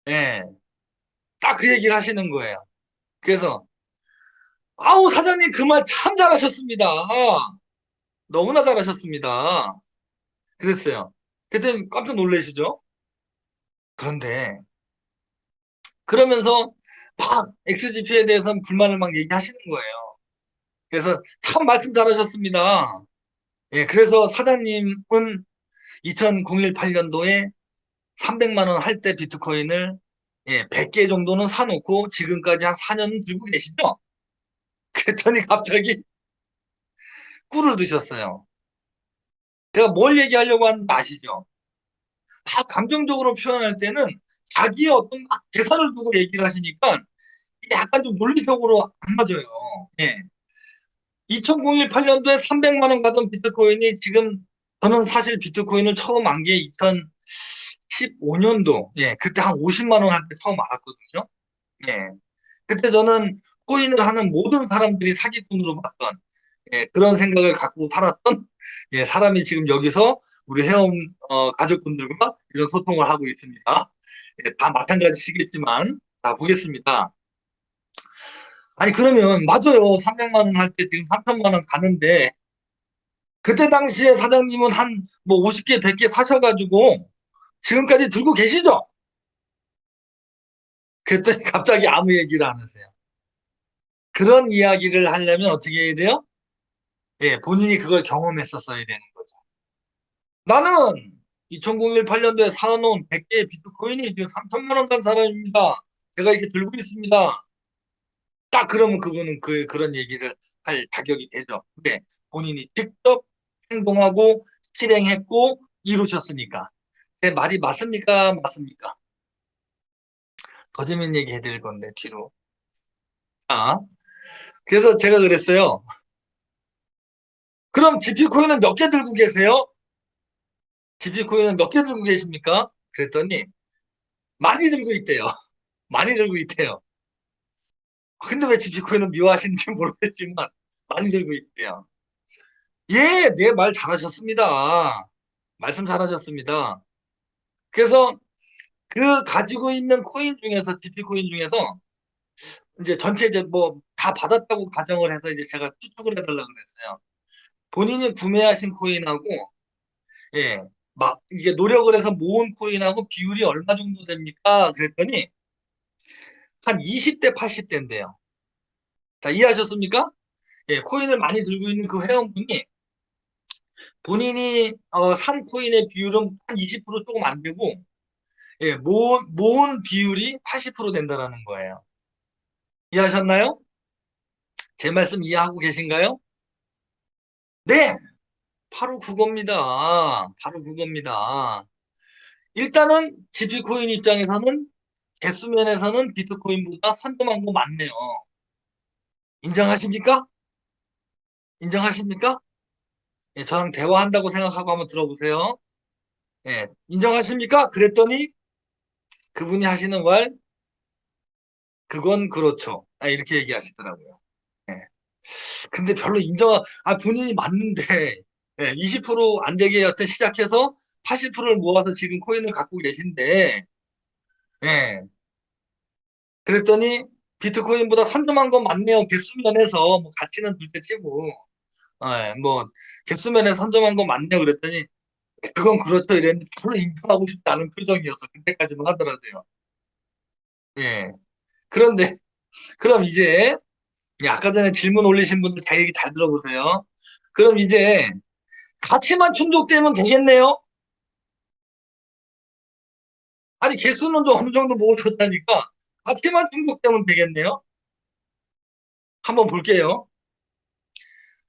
예. 딱 그 얘기를 하시는 거예요. 그래서 아우 사장님 그 말 참 잘하셨습니다. 너무나 잘하셨습니다. 그랬어요. 그때 깜짝 놀라시죠? 그런데 그러면서 막 XGP에 대해서는 불만을 막 얘기하시는 거예요. 그래서 참 말씀 잘하셨습니다. 예, 그래서 사장님은 2018년도에 300만 원 할 때 비트코인을 예, 100개 정도는 사놓고 지금까지 한 4년 들고 계시죠? 그랬더니 갑자기 꿀을 드셨어요. 제가 뭘 얘기하려고 하는지 아시죠? 다 감정적으로 표현할 때는 자기의 어떤 막 대사를 두고 얘기를 하시니까 이게 약간 좀 논리적으로 안 맞아요. 예. 2018년도에 300만 원 가던 비트코인이 지금 저는 사실 비트코인을 처음 안 게 15년도, 예, 그때 한 50만 원 할 때 처음 알았거든요. 예, 그때 저는 코인을 하는 모든 사람들이 사기꾼으로 봤던, 예, 그런 생각을 갖고 살았던, 예, 사람이 지금 여기서 우리 회원, 가족분들과 이런 소통을 하고 있습니다. 예, 다 마찬가지시겠지만, 자, 보겠습니다. 아니, 그러면, 맞아요. 300만 원 할 때 지금 3천만 원 가는데, 그때 당시에 사장님은 한, 뭐, 50개, 100개 사셔가지고, 지금까지 들고 계시죠? 그랬더니 갑자기 아무 얘기를 안 하세요. 그런 이야기를 하려면 어떻게 해야 돼요? 예, 본인이 그걸 경험했었어야 되는 거죠. 나는 2018년도에 사놓은 100개의 비트코인이 지금 3천만 원 간 사람입니다. 제가 이렇게 들고 있습니다. 딱 그러면 그분은 그런 얘기를 할 자격이 되죠. 근데 본인이 직접 행동하고 실행했고 이루셨으니까. 제 말이 맞습니까? 맞습니까? 더 재밌는 얘기 해드릴 건데, 뒤로. 아, 그래서 제가 그랬어요. 그럼 GP코인은 몇 개 들고 계세요? GP코인은 몇 개 들고 계십니까? 그랬더니 많이 들고 있대요. 많이 들고 있대요. 근데 왜 GP코인은 미워하시는지 모르겠지만 많이 들고 있대요. 예, 네, 말 잘하셨습니다. 말씀 잘하셨습니다. 그래서 그 가지고 있는 코인 중에서 GP코인 중에서 이제 전체 이제 뭐 다 받았다고 가정을 해서 이제 제가 추측을 해달라고 그랬어요. 본인이 구매하신 코인하고 예, 막 이게 노력을 해서 모은 코인하고 비율이 얼마 정도 됩니까? 그랬더니 한 20대 80대인데요. 자, 이해하셨습니까? 예, 코인을 많이 들고 있는 그 회원분이 본인이 산 코인의 비율은 한 20% 조금 안 되고 예, 모은 비율이 80% 된다라는 거예요. 이해하셨나요? 제 말씀 이해하고 계신가요? 네, 바로 그겁니다. 바로 그겁니다. 일단은 GP코인 입장에서는 개수면에서는 비트코인보다 선점한 거 맞네요. 인정하십니까? 인정하십니까? 예, 저랑 대화한다고 생각하고 한번 들어보세요. 예, 인정하십니까? 그랬더니 그분이 하시는 말, 그건 그렇죠. 아, 이렇게 얘기하시더라고요. 예. 근데 별로 본인이 맞는데, 예, 20%안 되게 여튼 시작해서 80%를 모아서 지금 코인을 갖고 계신데, 예. 그랬더니 비트코인보다 선점한 건 맞네요. 개수면에서, 뭐, 가치는 둘째 치고, 예, 뭐, 개수면에 선점한 건 맞네요. 그랬더니, 그건 그렇죠. 이랬는데 별로 인정하고 싶지 않은 표정이었어. 그때까지만 하더라도요. 예. 그런데, 그럼 이제, 예, 아까 전에 질문 올리신 분들 다 얘기 잘 들어보세요. 그럼 이제, 가치만 충족되면 되겠네요? 아니, 개수는 좀 어느 정도 모아줬다니까, 가치만 충족되면 되겠네요? 한번 볼게요.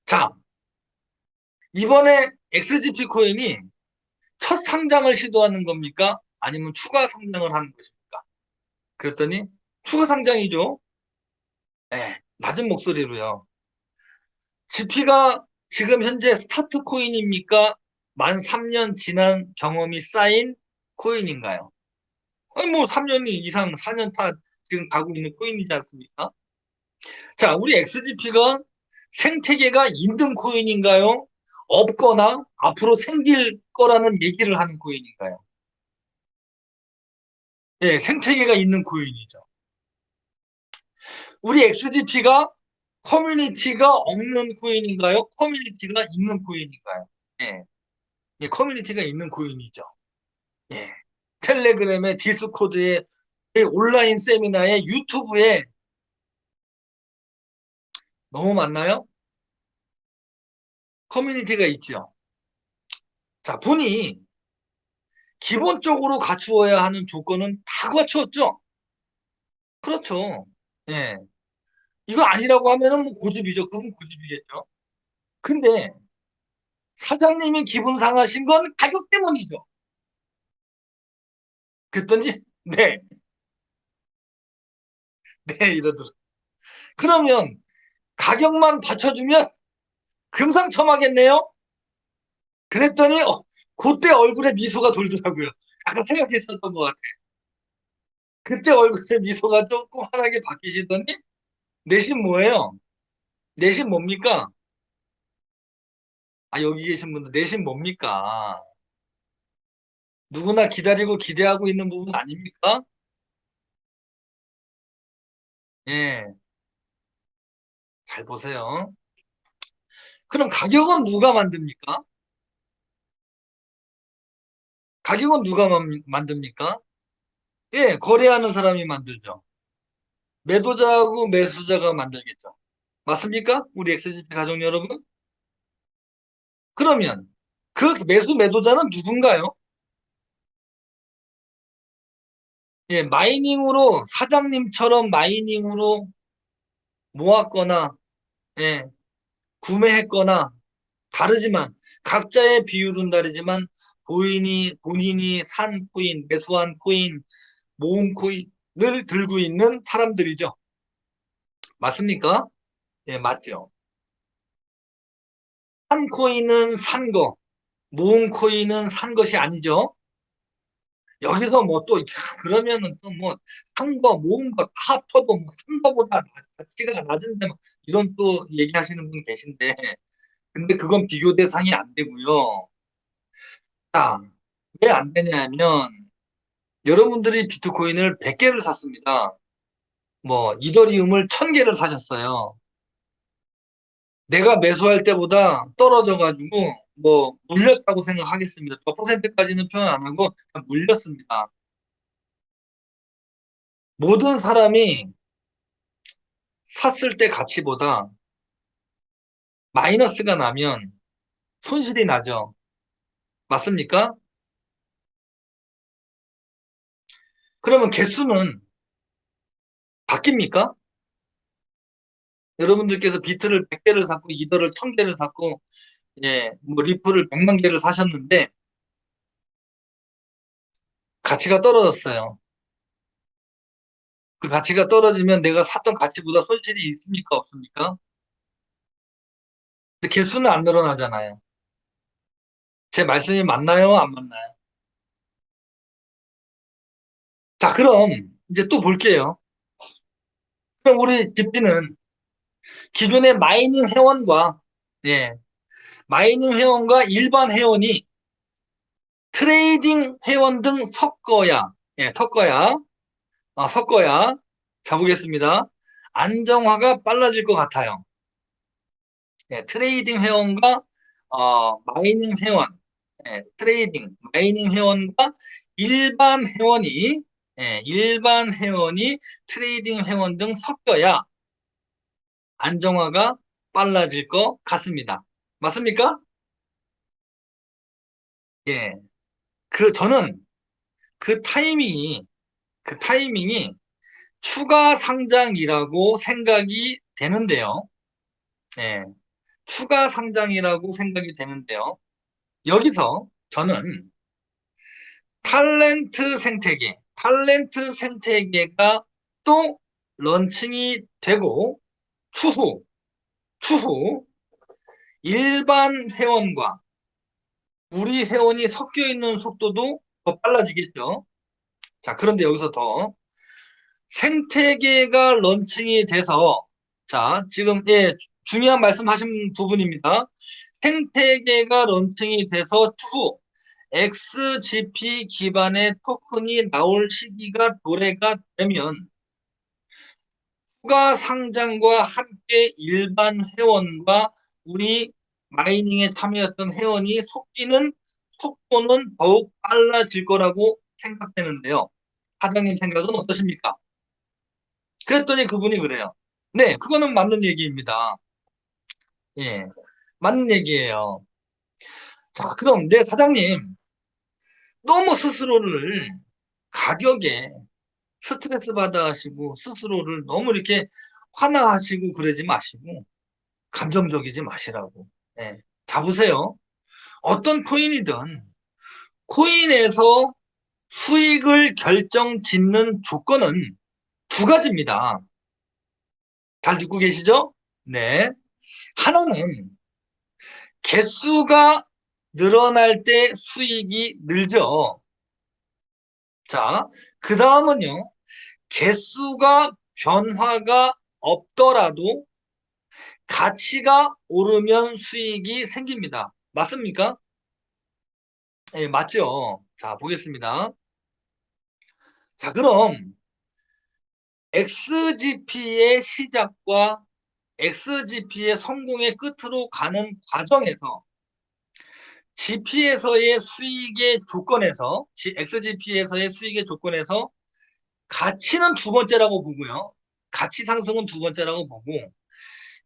자, 이번에 XGP 코인이 첫 상장을 시도하는 겁니까? 아니면 추가 상장을 하는 것입니까? 그랬더니, 추가 상장이죠? 예, 낮은 목소리로요. GP가 지금 현재 스타트 코인입니까? 만 3년 지난 경험이 쌓인 코인인가요? 아니, 뭐 3년 이상, 4년 타 지금 가고 있는 코인이지 않습니까? 자, 우리 XGP가 생태계가 있는 코인인가요? 없거나 앞으로 생길 거라는 얘기를 하는 코인인가요? 예, 생태계가 있는 코인이죠. 우리 XGP가 커뮤니티가 없는 코인인가요? 커뮤니티가 있는 코인인가요? 예, 예, 커뮤니티가 있는 코인이죠. 예. 텔레그램에 디스코드에 온라인 세미나에 유튜브에 너무 많나요? 커뮤니티가 있죠. 자, 보니 기본적으로 갖추어야 하는 조건은 다 갖추었죠. 그렇죠. 예. 이거 아니라고 하면은 뭐 고집이죠. 그분 고집이겠죠. 근데 사장님이 기분 상하신 건 가격 때문이죠. 그랬더니 네, 네 이러더라고요. 그러면 가격만 받쳐주면 금상첨화겠네요. 그랬더니 그때 얼굴에 미소가 돌더라고요. 약간 생각했었던 것 같아. 그때 얼굴에 미소가 조금 환하게 바뀌시더니 내신 뭐예요? 내신 뭡니까? 아, 여기 계신 분들 내신 뭡니까? 누구나 기다리고 기대하고 있는 부분 아닙니까? 예, 잘 보세요. 그럼 가격은 누가 만듭니까? 가격은 누가 만듭니까? 예, 거래하는 사람이 만들죠. 매도자하고 매수자가 만들겠죠. 맞습니까? 우리 XGP 가족 여러분? 그러면 그 매도자는 누군가요? 예, 마이닝으로 사장님처럼 마이닝으로 모았거나 예, 구매했거나 다르지만 각자의 비율은 다르지만 본인이 산 코인, 매수한 코인, 모은 코인을 들고 있는 사람들이죠. 맞습니까? 예, 맞죠. 산 코인은 산 거, 모은 코인은 산 것이 아니죠. 여기서 뭐 또 그러면은 또 뭐 산 거, 모은 거 다 합쳐도 뭐 산 거보다 가치가 낮은데 막 이런 또 얘기하시는 분 계신데 근데 그건 비교 대상이 안 되고요. 자, 왜 안 되냐면 여러분들이 비트코인을 100개를 샀습니다. 뭐 이더리움을 1000개를 사셨어요. 내가 매수할 때보다 떨어져가지고 뭐 물렸다고 생각하겠습니다. 몇 퍼센트까지는 표현 안 하고 그냥 물렸습니다. 모든 사람이 샀을 때 가치보다 마이너스가 나면 손실이 나죠. 맞습니까? 그러면 개수는 바뀝니까? 여러분들께서 비트를 100개를 샀고 이더를 1000개를 샀고 예, 뭐 리플을 100만 개를 사셨는데 가치가 떨어졌어요. 그 가치가 떨어지면 내가 샀던 가치보다 손실이 있습니까? 없습니까? 근데 개수는 안 늘어나잖아요. 제 말씀이 맞나요? 안 맞나요? 자, 그럼 이제 또 볼게요. 그럼 우리 집비는 기존의 마이닝 회원과 예, 마이닝 회원과 일반 회원이 트레이딩 회원 등 섞어야 예, 섞어야 자보겠습니다. 안정화가 빨라질 것 같아요. 예, 트레이딩 회원과 마이닝 회원, 마이닝 회원과 일반 회원이 일반 회원이 트레이딩 회원 등 섞여야 안정화가 빨라질 것 같습니다. 맞습니까? 예. 저는 그 타이밍이 그 타이밍이 추가 상장이라고 생각이 되는데요. 예. 추가 상장이라고 생각이 되는데요. 여기서 저는 탤런트 생태계가 또 런칭이 되고 추후, 추후 일반 회원과 우리 회원이 섞여 있는 속도도 더 빨라지겠죠. 자, 그런데 여기서 더 생태계가 런칭이 돼서 자, 지금 예, 중요한 말씀하신 부분입니다. 생태계가 런칭이 돼서 추후 XGP 기반의 토큰이 나올 시기가 도래가 되면 추가 상장과 함께 일반 회원과 우리 마이닝에 참여했던 회원이 섞이는 속도는 더욱 빨라질 거라고 생각되는데요. 사장님 생각은 어떠십니까? 그랬더니 그분이 그래요. 네, 그거는 맞는 얘기입니다. 예, 맞는 얘기예요. 자, 그럼 네, 사장님, 너무 스스로를 가격에 스트레스 받아 하시고 스스로를 너무 이렇게 화나하시고 그러지 마시고 감정적이지 마시라고. 예. 잡으세요. 어떤 코인이든 코인에서 수익을 결정 짓는 조건은 두 가지입니다. 잘 듣고 계시죠? 네. 하나는 개수가 늘어날 때 수익이 늘죠. 자, 그 다음은요. 개수가 변화가 없더라도 가치가 오르면 수익이 생깁니다. 맞습니까? 예, 맞죠? 자, 보겠습니다. 자, 그럼 XGP의 시작과 XGP의 성공의 끝으로 가는 과정에서 GP에서의 수익의 조건에서, XGP에서의 수익의 조건에서 가치는 두 번째라고 보고요. 가치 상승은 두 번째라고 보고,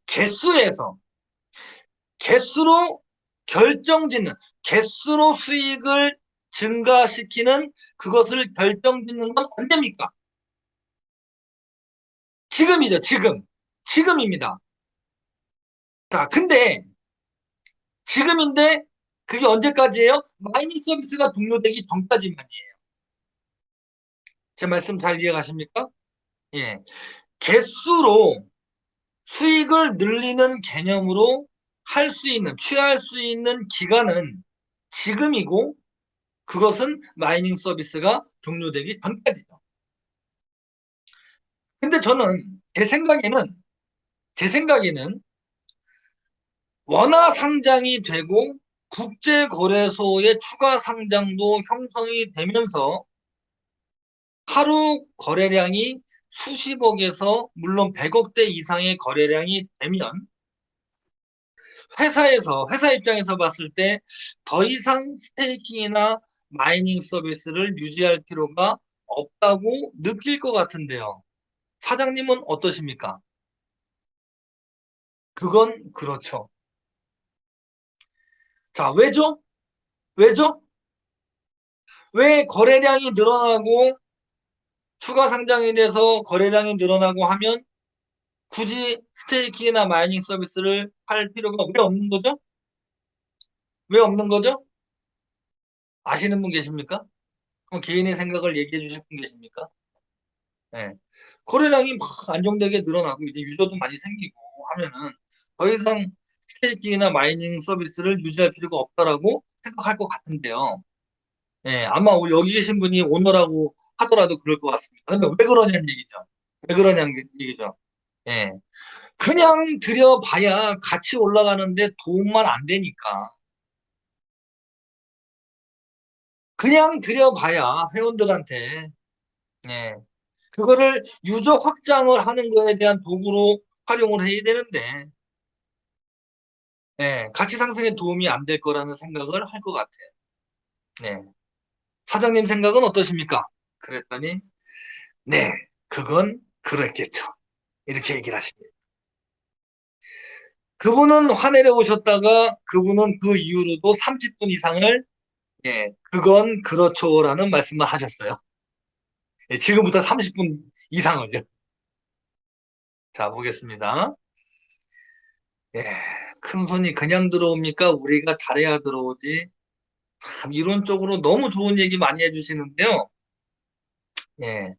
개수에서, 개수로 결정짓는, 개수로 수익을 증가시키는 그것을 결정짓는 건 언제입니까? 지금이죠, 지금. 지금입니다. 자, 근데 지금인데 그게 언제까지예요? 마이닝 서비스가 종료되기 전까지만이에요. 제 말씀 잘 이해가십니까? 예. 개수로 수익을 늘리는 개념으로 할 수 있는, 취할 수 있는 기간은 지금이고, 그것은 마이닝 서비스가 종료되기 전까지죠. 근데 저는, 제 생각에는 원화 상장이 되고 국제거래소의 추가 상장도 형성이 되면서 하루 거래량이 수십억에서 물론 100억대 이상의 거래량이 되면 회사 입장에서 봤을 때 더 이상 스테이킹이나 마이닝 서비스를 유지할 필요가 없다고 느낄 것 같은데요. 사장님은 어떠십니까? 그건 그렇죠. 자, 왜죠? 왜죠? 왜 거래량이 늘어나고 추가 상장이 돼서 거래량이 늘어나고 하면 굳이 스테이킹이나 마이닝 서비스를 할 필요가 왜 없는 거죠? 왜 없는 거죠? 아시는 분 계십니까? 그럼 개인의 생각을 얘기해 주실 분 계십니까? 네. 거래량이 막 안정되게 늘어나고 이제 유저도 많이 생기고 하면은 더 이상 스테이킹이나 마이닝 서비스를 유지할 필요가 없다라고 생각할 것 같은데요. 예, 아마 여기 계신 분이 오너라고 하더라도 그럴 것 같습니다. 근데 왜 그러냐는 얘기죠. 왜 그러냐는 얘기죠. 예. 그냥 들여봐야 같이 올라가는데 도움만 안 되니까. 그냥 들여봐야 회원들한테, 예. 그거를 유저 확장을 하는 거에 대한 도구로 활용을 해야 되는데, 예. 가치 상승에 도움이 안 될 거라는 생각을 할 것 같아요. 네. 사장님 생각은 어떠십니까? 그랬더니, 네. 그건 그랬겠죠. 이렇게 얘기를 하십니다. 그분은 화내려 오셨다가 그분은 그 이후로도 30분 이상을 예, 그건 그렇죠라는 말씀을 하셨어요. 예, 지금부터 30분 이상을요. 자, 보겠습니다. 예, 큰 손이 그냥 들어옵니까? 우리가 잘해야 들어오지. 참 이론적으로 너무 좋은 얘기 많이 해주시는데요. 예,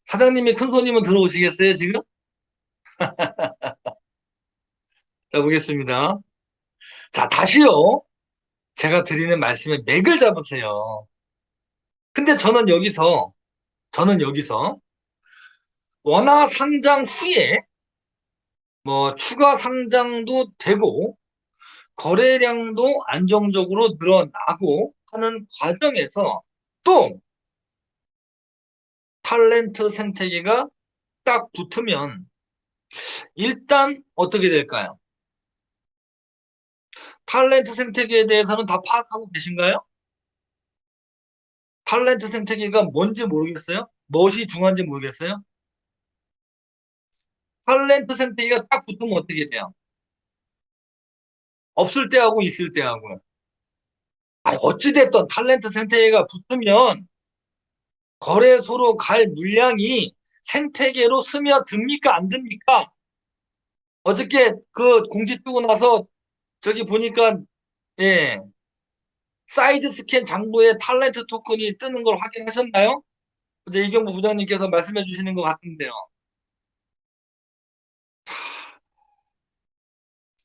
사장님이 큰 손이면 들어오시겠어요, 지금? 자, 보겠습니다. 자, 다시요. 제가 드리는 말씀에 맥을 잡으세요. 근데 저는 여기서 원화 상장 후에 뭐 추가 상장도 되고 거래량도 안정적으로 늘어나고 하는 과정에서 또 탤런트 생태계가 딱 붙으면 일단 어떻게 될까요? 탤런트 생태계에 대해서는 다 파악하고 계신가요? 탤런트 생태계가 뭔지 모르겠어요? 무엇이 중요한지 모르겠어요? 탤런트 생태계가 딱 붙으면 어떻게 돼요? 없을 때하고 있을 때하고요. 어찌됐든 탤런트 생태계가 붙으면 거래소로 갈 물량이 생태계로 스며듭니까? 안 듭니까? 어저께 그 공지 뜨고 나서 저기 보니까 예, 사이드 스캔 장부에 탤런트 토큰이 뜨는 걸 확인하셨나요? 어제 이경부 부장님께서 말씀해 주시는 것 같은데요.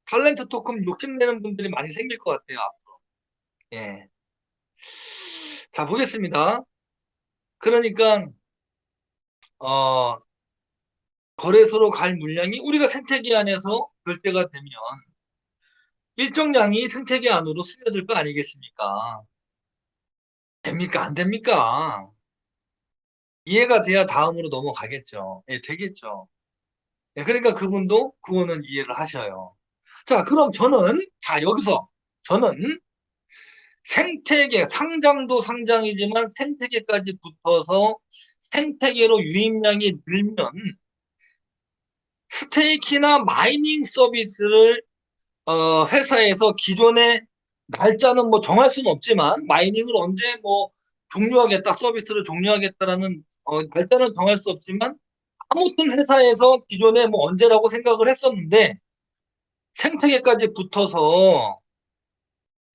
탤런트 토큰 욕심내는 분들이 많이 생길 것 같아요. 앞으로. 예. 자, 보겠습니다. 그러니까 어, 거래소로 갈 물량이 우리가 생태계 안에서 결제가 되면 일정량이 생태계 안으로 스며들 거 아니겠습니까? 됩니까? 안 됩니까? 이해가 돼야 다음으로 넘어가겠죠. 예, 되겠죠. 예, 그러니까 그분도 그거는 이해를 하셔요. 자, 그럼 자, 여기서 저는 생태계, 상장도 상장이지만 생태계까지 붙어서 생태계로 유입량이 늘면 스테이키나 마이닝 서비스를 회사에서 기존의 날짜는 뭐 정할 수는 없지만 마이닝을 언제 뭐 종료하겠다, 서비스를 종료하겠다라는 날짜는 정할 수 없지만 아무튼 회사에서 기존에 뭐 언제라고 생각을 했었는데 생태계까지 붙어서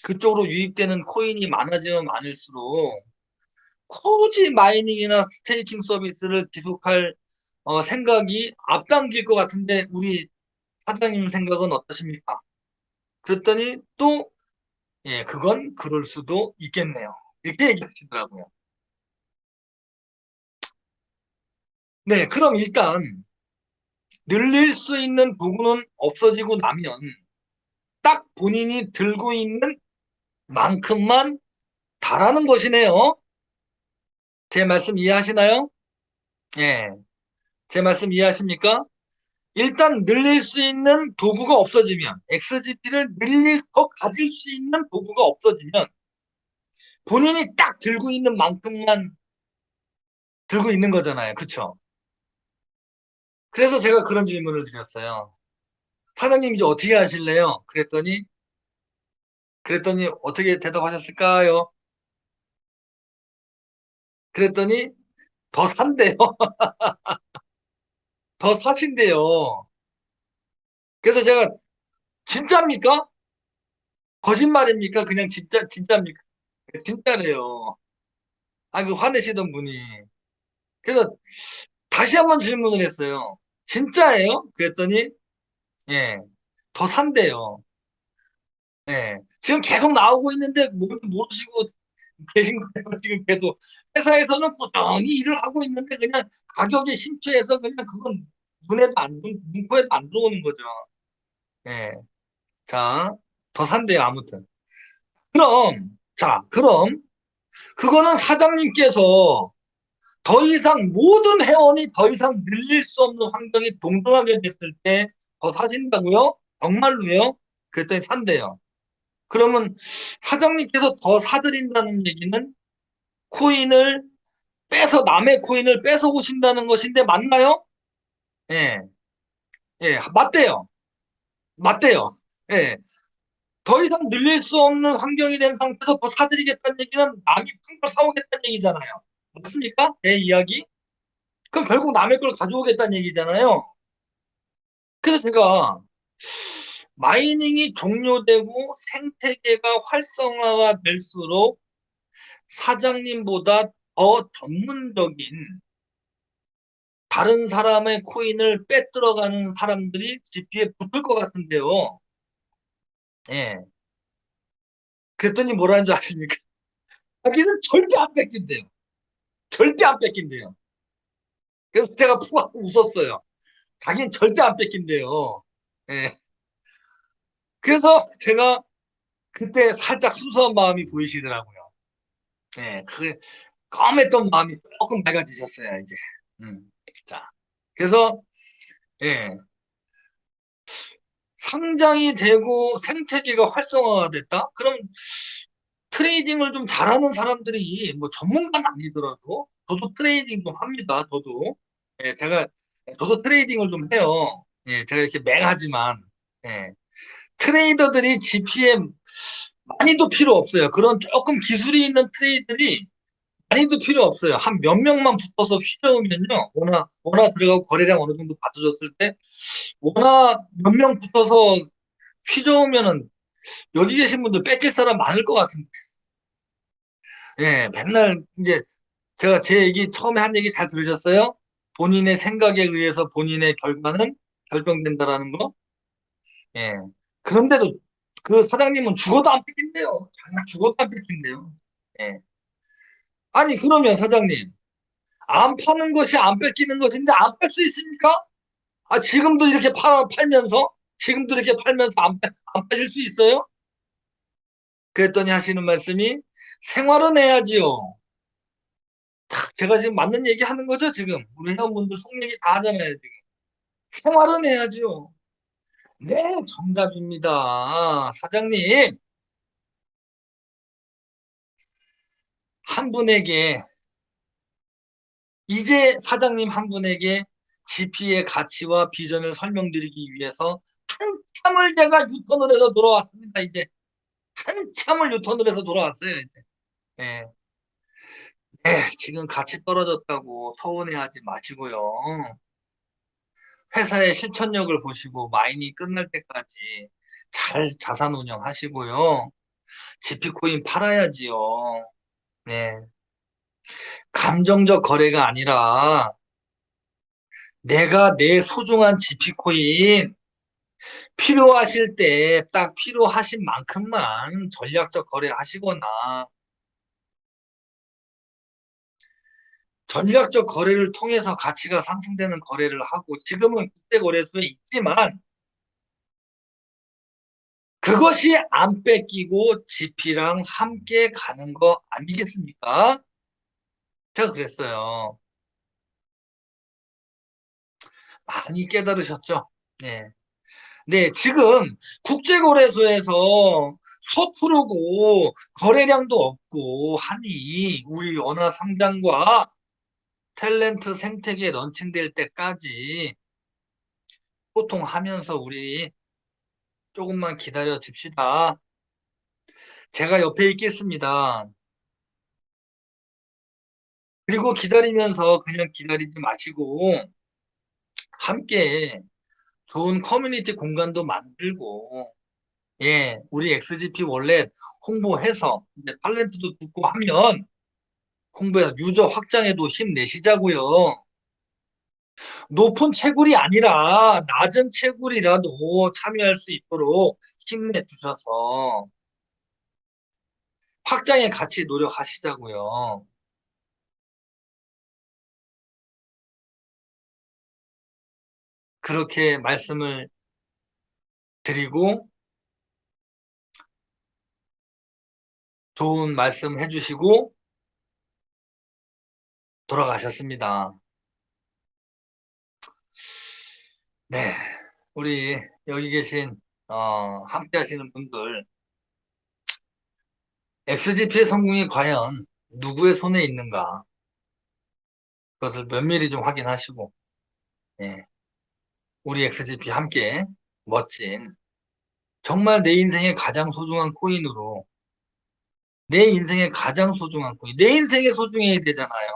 그쪽으로 유입되는 코인이 많아지면 많을수록 굳이 마이닝이나 스테이킹 서비스를 지속할 생각이 앞당길 것 같은데 우리 사장님 생각은 어떠십니까? 그랬더니 또 예, 그건 그럴 수도 있겠네요. 이렇게 얘기하시더라고요. 네, 그럼 일단 늘릴 수 있는 도구는 없어지고 나면 딱 본인이 들고 있는 만큼만 다라는 것이네요. 제 말씀 이해하시나요? 예, 제 말씀 이해하십니까? 일단 늘릴 수 있는 도구가 없어지면 XGP를 늘릴 거 가질 수 있는 도구가 없어지면 본인이 딱 들고 있는 만큼만 들고 있는 거잖아요. 그쵸? 그래서 제가 그런 질문을 드렸어요. 사장님 이제 어떻게 하실래요? 그랬더니 어떻게 대답하셨을까요? 그랬더니 더 산대요. 더 사신대요. 그래서 제가 진짜입니까? 거짓말입니까? 그냥 진짜입니까? 진짜래요. 아, 그 화내시던 분이. 그래서 다시 한번 질문을 했어요. 진짜예요? 그랬더니 예, 더 산대요. 예, 지금 계속 나오고 있는데 모르시고 계신 거예요. 지금 계속 회사에서는 꾸준히 일을 하고 있는데 그냥 가격에 심취해서 그냥 그건 눈코에도 안 들어오는 거죠. 예, 자, 더 산대요. 아무튼 그럼 그거는 사장님께서 더 이상 모든 회원이 더 이상 늘릴 수 없는 환경이 동등하게 됐을 때 더 사신다고요? 정말로요? 그랬더니 산대요. 그러면 사장님께서 더 사드린다는 얘기는 코인을 남의 코인을 뺏어 오신다는 것인데 맞나요? 예, 예, 맞대요. 맞대요. 예. 더 이상 늘릴 수 없는 환경이 된 상태에서 더 사드리겠다는 얘기는 남이 큰 걸 사오겠다는 얘기잖아요. 맞습니까? 내 이야기? 그럼 결국 남의 걸 가져오겠다는 얘기잖아요. 그래서 제가 마이닝이 종료되고 생태계가 활성화가 될수록 사장님보다 더 전문적인 다른 사람의 코인을 빼들어가는 사람들이 GP에 붙을 것 같은데요. 예. 그랬더니 뭐라는 줄 아십니까? 자기는 절대 안 뺏긴대요. 절대 안 뺏긴대요. 그래서 제가 푹 하고 웃었어요. 자기는 절대 안 뺏긴대요. 예. 그래서 제가 그때 살짝 순수한 마음이 보이시더라고요. 예. 그 검했던 마음이 조금 맑아지셨어요, 이제. 음. 자. 그래서, 예. 상장이 되고 생태계가 활성화가 됐다? 그럼 트레이딩을 좀 잘하는 사람들이 뭐 전문가는 아니더라도 저도 트레이딩 좀 합니다. 저도 예, 저도 트레이딩을 좀 해요. 예, 제가 이렇게 맹하지만 예, 트레이더들이 GPM 많이도 필요 없어요. 그런 조금 기술이 있는 트레이들이 많이도 필요 없어요. 한 몇 명만 붙어서 휘저으면요. 워낙 들어가고 거래량 어느 정도 받쳐줬을 때 워낙 몇 명 붙어서 휘저으면은 여기 계신 분들 뺏길 사람 많을 것 같은데. 예, 맨날 이제 제가 제 얘기 처음에 한 얘기 잘 들으셨어요? 본인의 생각에 의해서 본인의 결과는 결정된다라는 거. 예. 그런데도 그 사장님은 죽어도 안 뺏긴대요. 정말 죽어도 안 뺏긴대요. 예. 아니 그러면 사장님 안 파는 것이 안 뺏기는 것인데 안 뺄 수 있습니까? 아, 지금도 이렇게 팔면서, 지금도 이렇게 팔면서 안 빠질 수 있어요? 그랬더니 하시는 말씀이 생활은 해야지요. 제가 지금 맞는 얘기 하는 거죠, 지금? 우리 회원분들 속 얘기 다 하잖아요, 지금. 생활은 해야지요. 네, 정답입니다. 사장님, 한 분에게, 이제 사장님 한 분에게 GP의 가치와 비전을 설명드리기 위해서 한참을 제가 유턴을 해서 돌아왔습니다, 이제. 한참을 유턴을 해서 돌아왔어요, 이제. 예. 네, 지금 가치 떨어졌다고 서운해하지 마시고요. 회사의 실천력을 보시고 마인이 끝날 때까지 잘 자산 운영하시고요. GP코인 팔아야지요. 네. 감정적 거래가 아니라 내가 내 소중한 GP코인 필요하실 때 딱 필요하신 만큼만 전략적 거래하시거나 전략적 거래를 통해서 가치가 상승되는 거래를 하고 지금은 국제거래소에 있지만 그것이 안 뺏기고 GP랑 함께 가는 거 아니겠습니까? 제가 그랬어요. 많이 깨달으셨죠? 네. 네, 지금 국제거래소에서 서투르고 거래량도 없고 하니 우리 원화 상장과 탤런트 생태계 런칭될 때까지 소통하면서 우리 조금만 기다려 줍시다. 제가 옆에 있겠습니다. 그리고 기다리면서 그냥 기다리지 마시고 함께 좋은 커뮤니티 공간도 만들고 예, 우리 XGP 월렛 홍보해서 이제 탤런트도 듣고 하면 홍보해서 유저 확장에도 힘내시자고요. 높은 채굴이 아니라 낮은 채굴이라도 참여할 수 있도록 힘내 주셔서 확장에 같이 노력하시자고요. 그렇게 말씀을 드리고 좋은 말씀 해주시고 돌아가셨습니다. 네, 우리 여기 계신 함께 하시는 분들 XGP의 성공이 과연 누구의 손에 있는가 그것을 면밀히 좀 확인하시고 예, 우리 XGP 함께 멋진 정말 내 인생의 가장 소중한 코인으로 내 인생의 가장 소중한 코인 내 인생에 소중해야 되잖아요.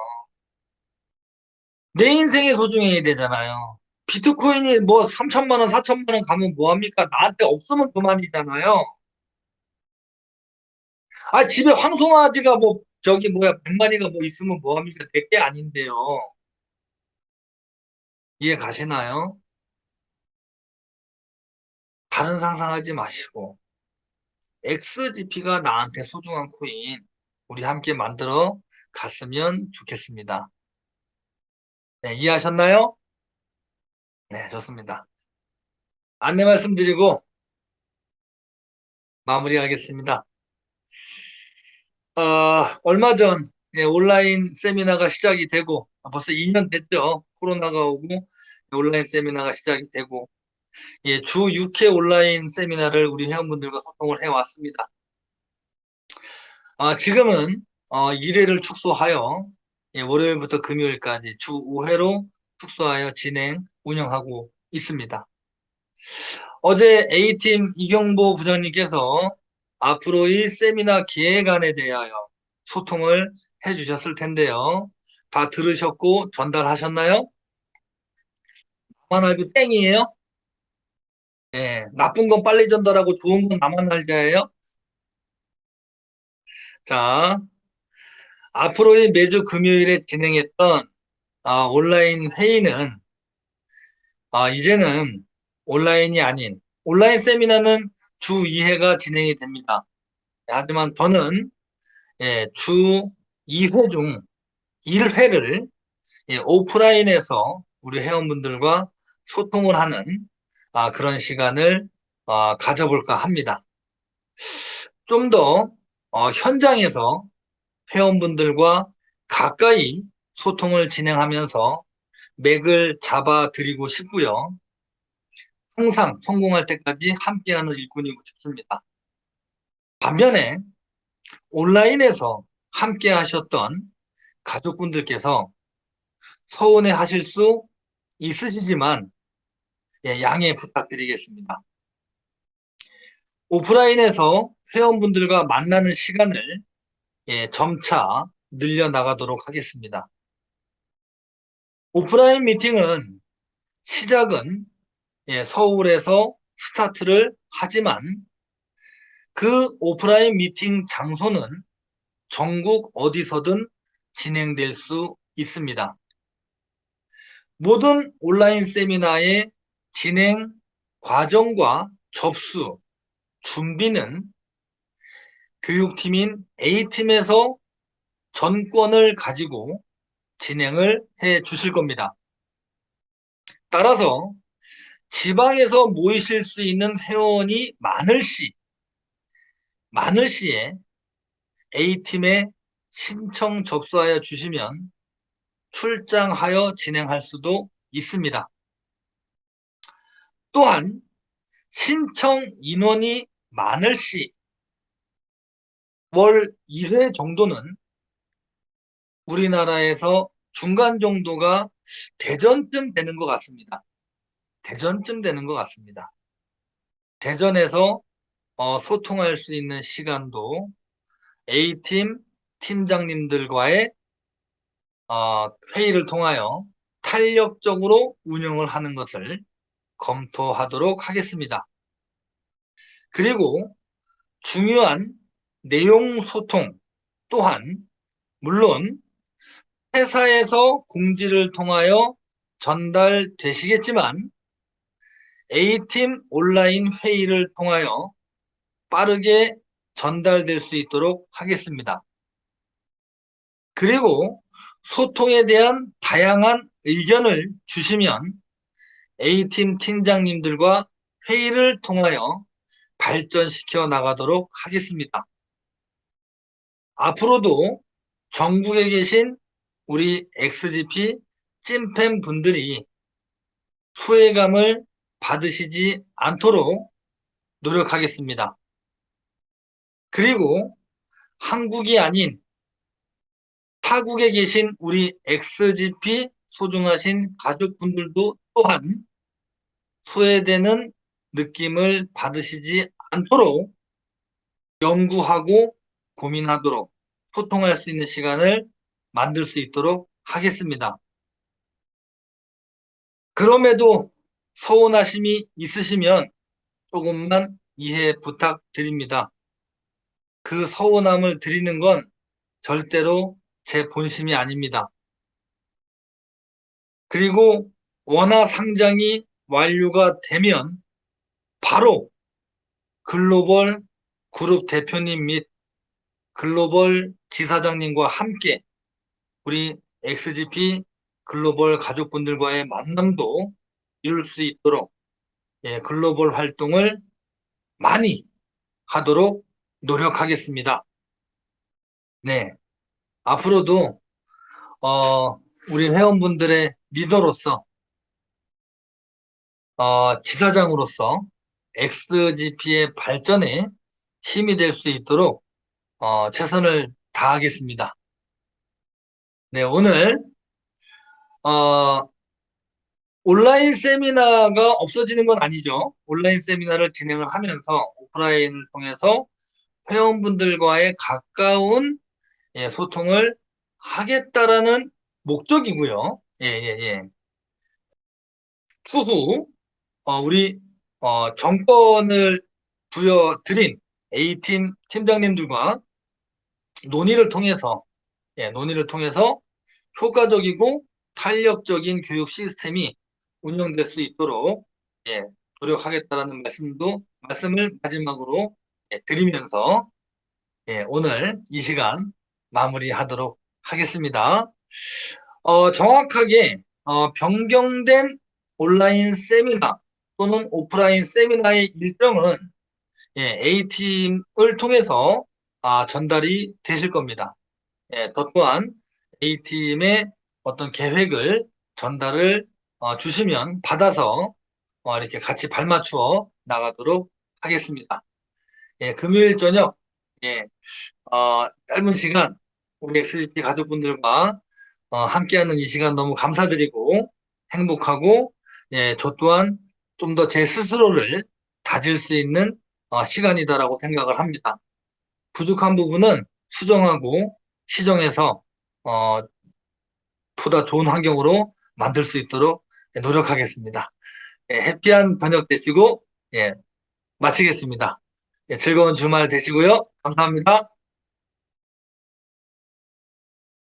내 인생에 소중해야 되잖아요. 비트코인이 뭐 3천만 원, 4천만 원 가면 뭐합니까? 나한테 없으면 그만이잖아요. 아, 집에 황송아지가 뭐, 저기 뭐야, 100마리가 뭐 있으면 뭐합니까? 내 게 아닌데요. 이해 가시나요? 다른 상상하지 마시고, XGP가 나한테 소중한 코인, 우리 함께 만들어 갔으면 좋겠습니다. 네, 이해하셨나요? 네, 좋습니다. 안내 말씀드리고 마무리하겠습니다. 얼마 전 예, 온라인 세미나가 시작이 되고 벌써 2년 됐죠. 코로나가 오고 온라인 세미나가 시작이 되고 예, 주 6회 온라인 세미나를 우리 회원분들과 소통을 해왔습니다. 지금은 1회를 축소하여 예, 월요일부터 금요일까지 주 5회로 축소하여 진행 운영하고 있습니다. 어제 A팀 이경보 부장님께서 앞으로의 세미나 기획안에 대하여 소통을 해주셨을 텐데요. 다 들으셨고 전달하셨나요? 나만 알고 땡이에요? 네, 나쁜 건 빨리 전달하고 좋은 건 나만 알자예요? 자, 앞으로의 매주 금요일에 진행했던 온라인 회의는 이제는 온라인이 아닌 온라인 세미나는 주 2회가 진행이 됩니다. 하지만 저는 예, 주 2회 중 1회를 오프라인에서 우리 회원분들과 소통을 하는 그런 시간을 가져볼까 합니다. 좀 더 현장에서 회원분들과 가까이 소통을 진행하면서 맥을 잡아 드리고 싶고요. 항상 성공할 때까지 함께하는 일꾼이고 싶습니다. 반면에 온라인에서 함께 하셨던 가족분들께서 서운해 하실 수 있으시지만 양해 부탁드리겠습니다. 오프라인에서 회원분들과 만나는 시간을 점차 늘려나가도록 하겠습니다. 오프라인 미팅은 시작은 서울에서 스타트를 하지만 그 오프라인 미팅 장소는 전국 어디서든 진행될 수 있습니다. 모든 온라인 세미나의 진행 과정과 접수, 준비는 교육팀인 A팀에서 전권을 가지고 진행을 해 주실 겁니다. 따라서 지방에서 모이실 수 있는 회원이 많을 시에 A팀에 신청 접수하여 주시면 출장하여 진행할 수도 있습니다. 또한 신청 인원이 많을 시 월 1회 정도는 우리나라에서 중간 정도가 대전쯤 되는 것 같습니다. 대전쯤 되는 것 같습니다. 대전에서 소통할 수 있는 시간도 A팀 팀장님들과의 회의를 통하여 탄력적으로 운영을 하는 것을 검토하도록 하겠습니다. 그리고 중요한 내용 소통 또한 물론 회사에서 공지를 통하여 전달되시겠지만 A팀 온라인 회의를 통하여 빠르게 전달될 수 있도록 하겠습니다. 그리고 소통에 대한 다양한 의견을 주시면 A팀 팀장님들과 회의를 통하여 발전시켜 나가도록 하겠습니다. 앞으로도 전국에 계신 우리 XGP 찐팬 분들이 소외감을 받으시지 않도록 노력하겠습니다. 그리고 한국이 아닌 타국에 계신 우리 XGP 소중하신 가족분들도 또한 소외되는 느낌을 받으시지 않도록 연구하고 고민하도록 소통할 수 있는 시간을 만들 수 있도록 하겠습니다. 그럼에도 서운하심이 있으시면 조금만 이해 부탁드립니다. 그 서운함을 드리는 건 절대로 제 본심이 아닙니다. 그리고 원화 상장이 완료가 되면 바로 글로벌 그룹 대표님 및 글로벌 지사장님과 함께 우리 XGP 글로벌 가족분들과의 만남도 이룰 수 있도록 글로벌 활동을 많이 하도록 노력하겠습니다. 네, 앞으로도 우리 회원분들의 리더로서 지사장으로서 XGP의 발전에 힘이 될 수 있도록 최선을 다하겠습니다. 네, 오늘 온라인 세미나가 없어지는 건 아니죠. 온라인 세미나를 진행을 하면서 오프라인을 통해서 회원분들과의 가까운 소통을 하겠다라는 목적이고요. 예, 예, 예. 추후 우리 정권을 부여드린 A팀 팀장님들과 논의를 통해서 효과적이고 탄력적인 교육 시스템이 운영될 수 있도록 노력하겠다라는 말씀을 마지막으로 드리면서 오늘 이 시간 마무리하도록 하겠습니다. 정확하게 변경된 온라인 세미나 또는 오프라인 세미나의 일정은 A팀을 통해서 전달이 되실 겁니다. 더 또한 A팀의 어떤 계획을 전달을 주시면 받아서 이렇게 같이 발맞추어 나가도록 하겠습니다. 금요일 저녁 예, 짧은 시간 우리 XGP 가족분들과 함께하는 이 시간 너무 감사드리고 행복하고 저 또한 좀 더 제 스스로를 다질 수 있는 시간이다라고 생각을 합니다. 부족한 부분은 수정하고 시정해서 어, 보다 좋은 환경으로 만들 수 있도록 노력하겠습니다. 해피한 저녁 되시고 마치겠습니다. 즐거운 주말 되시고요. 감사합니다.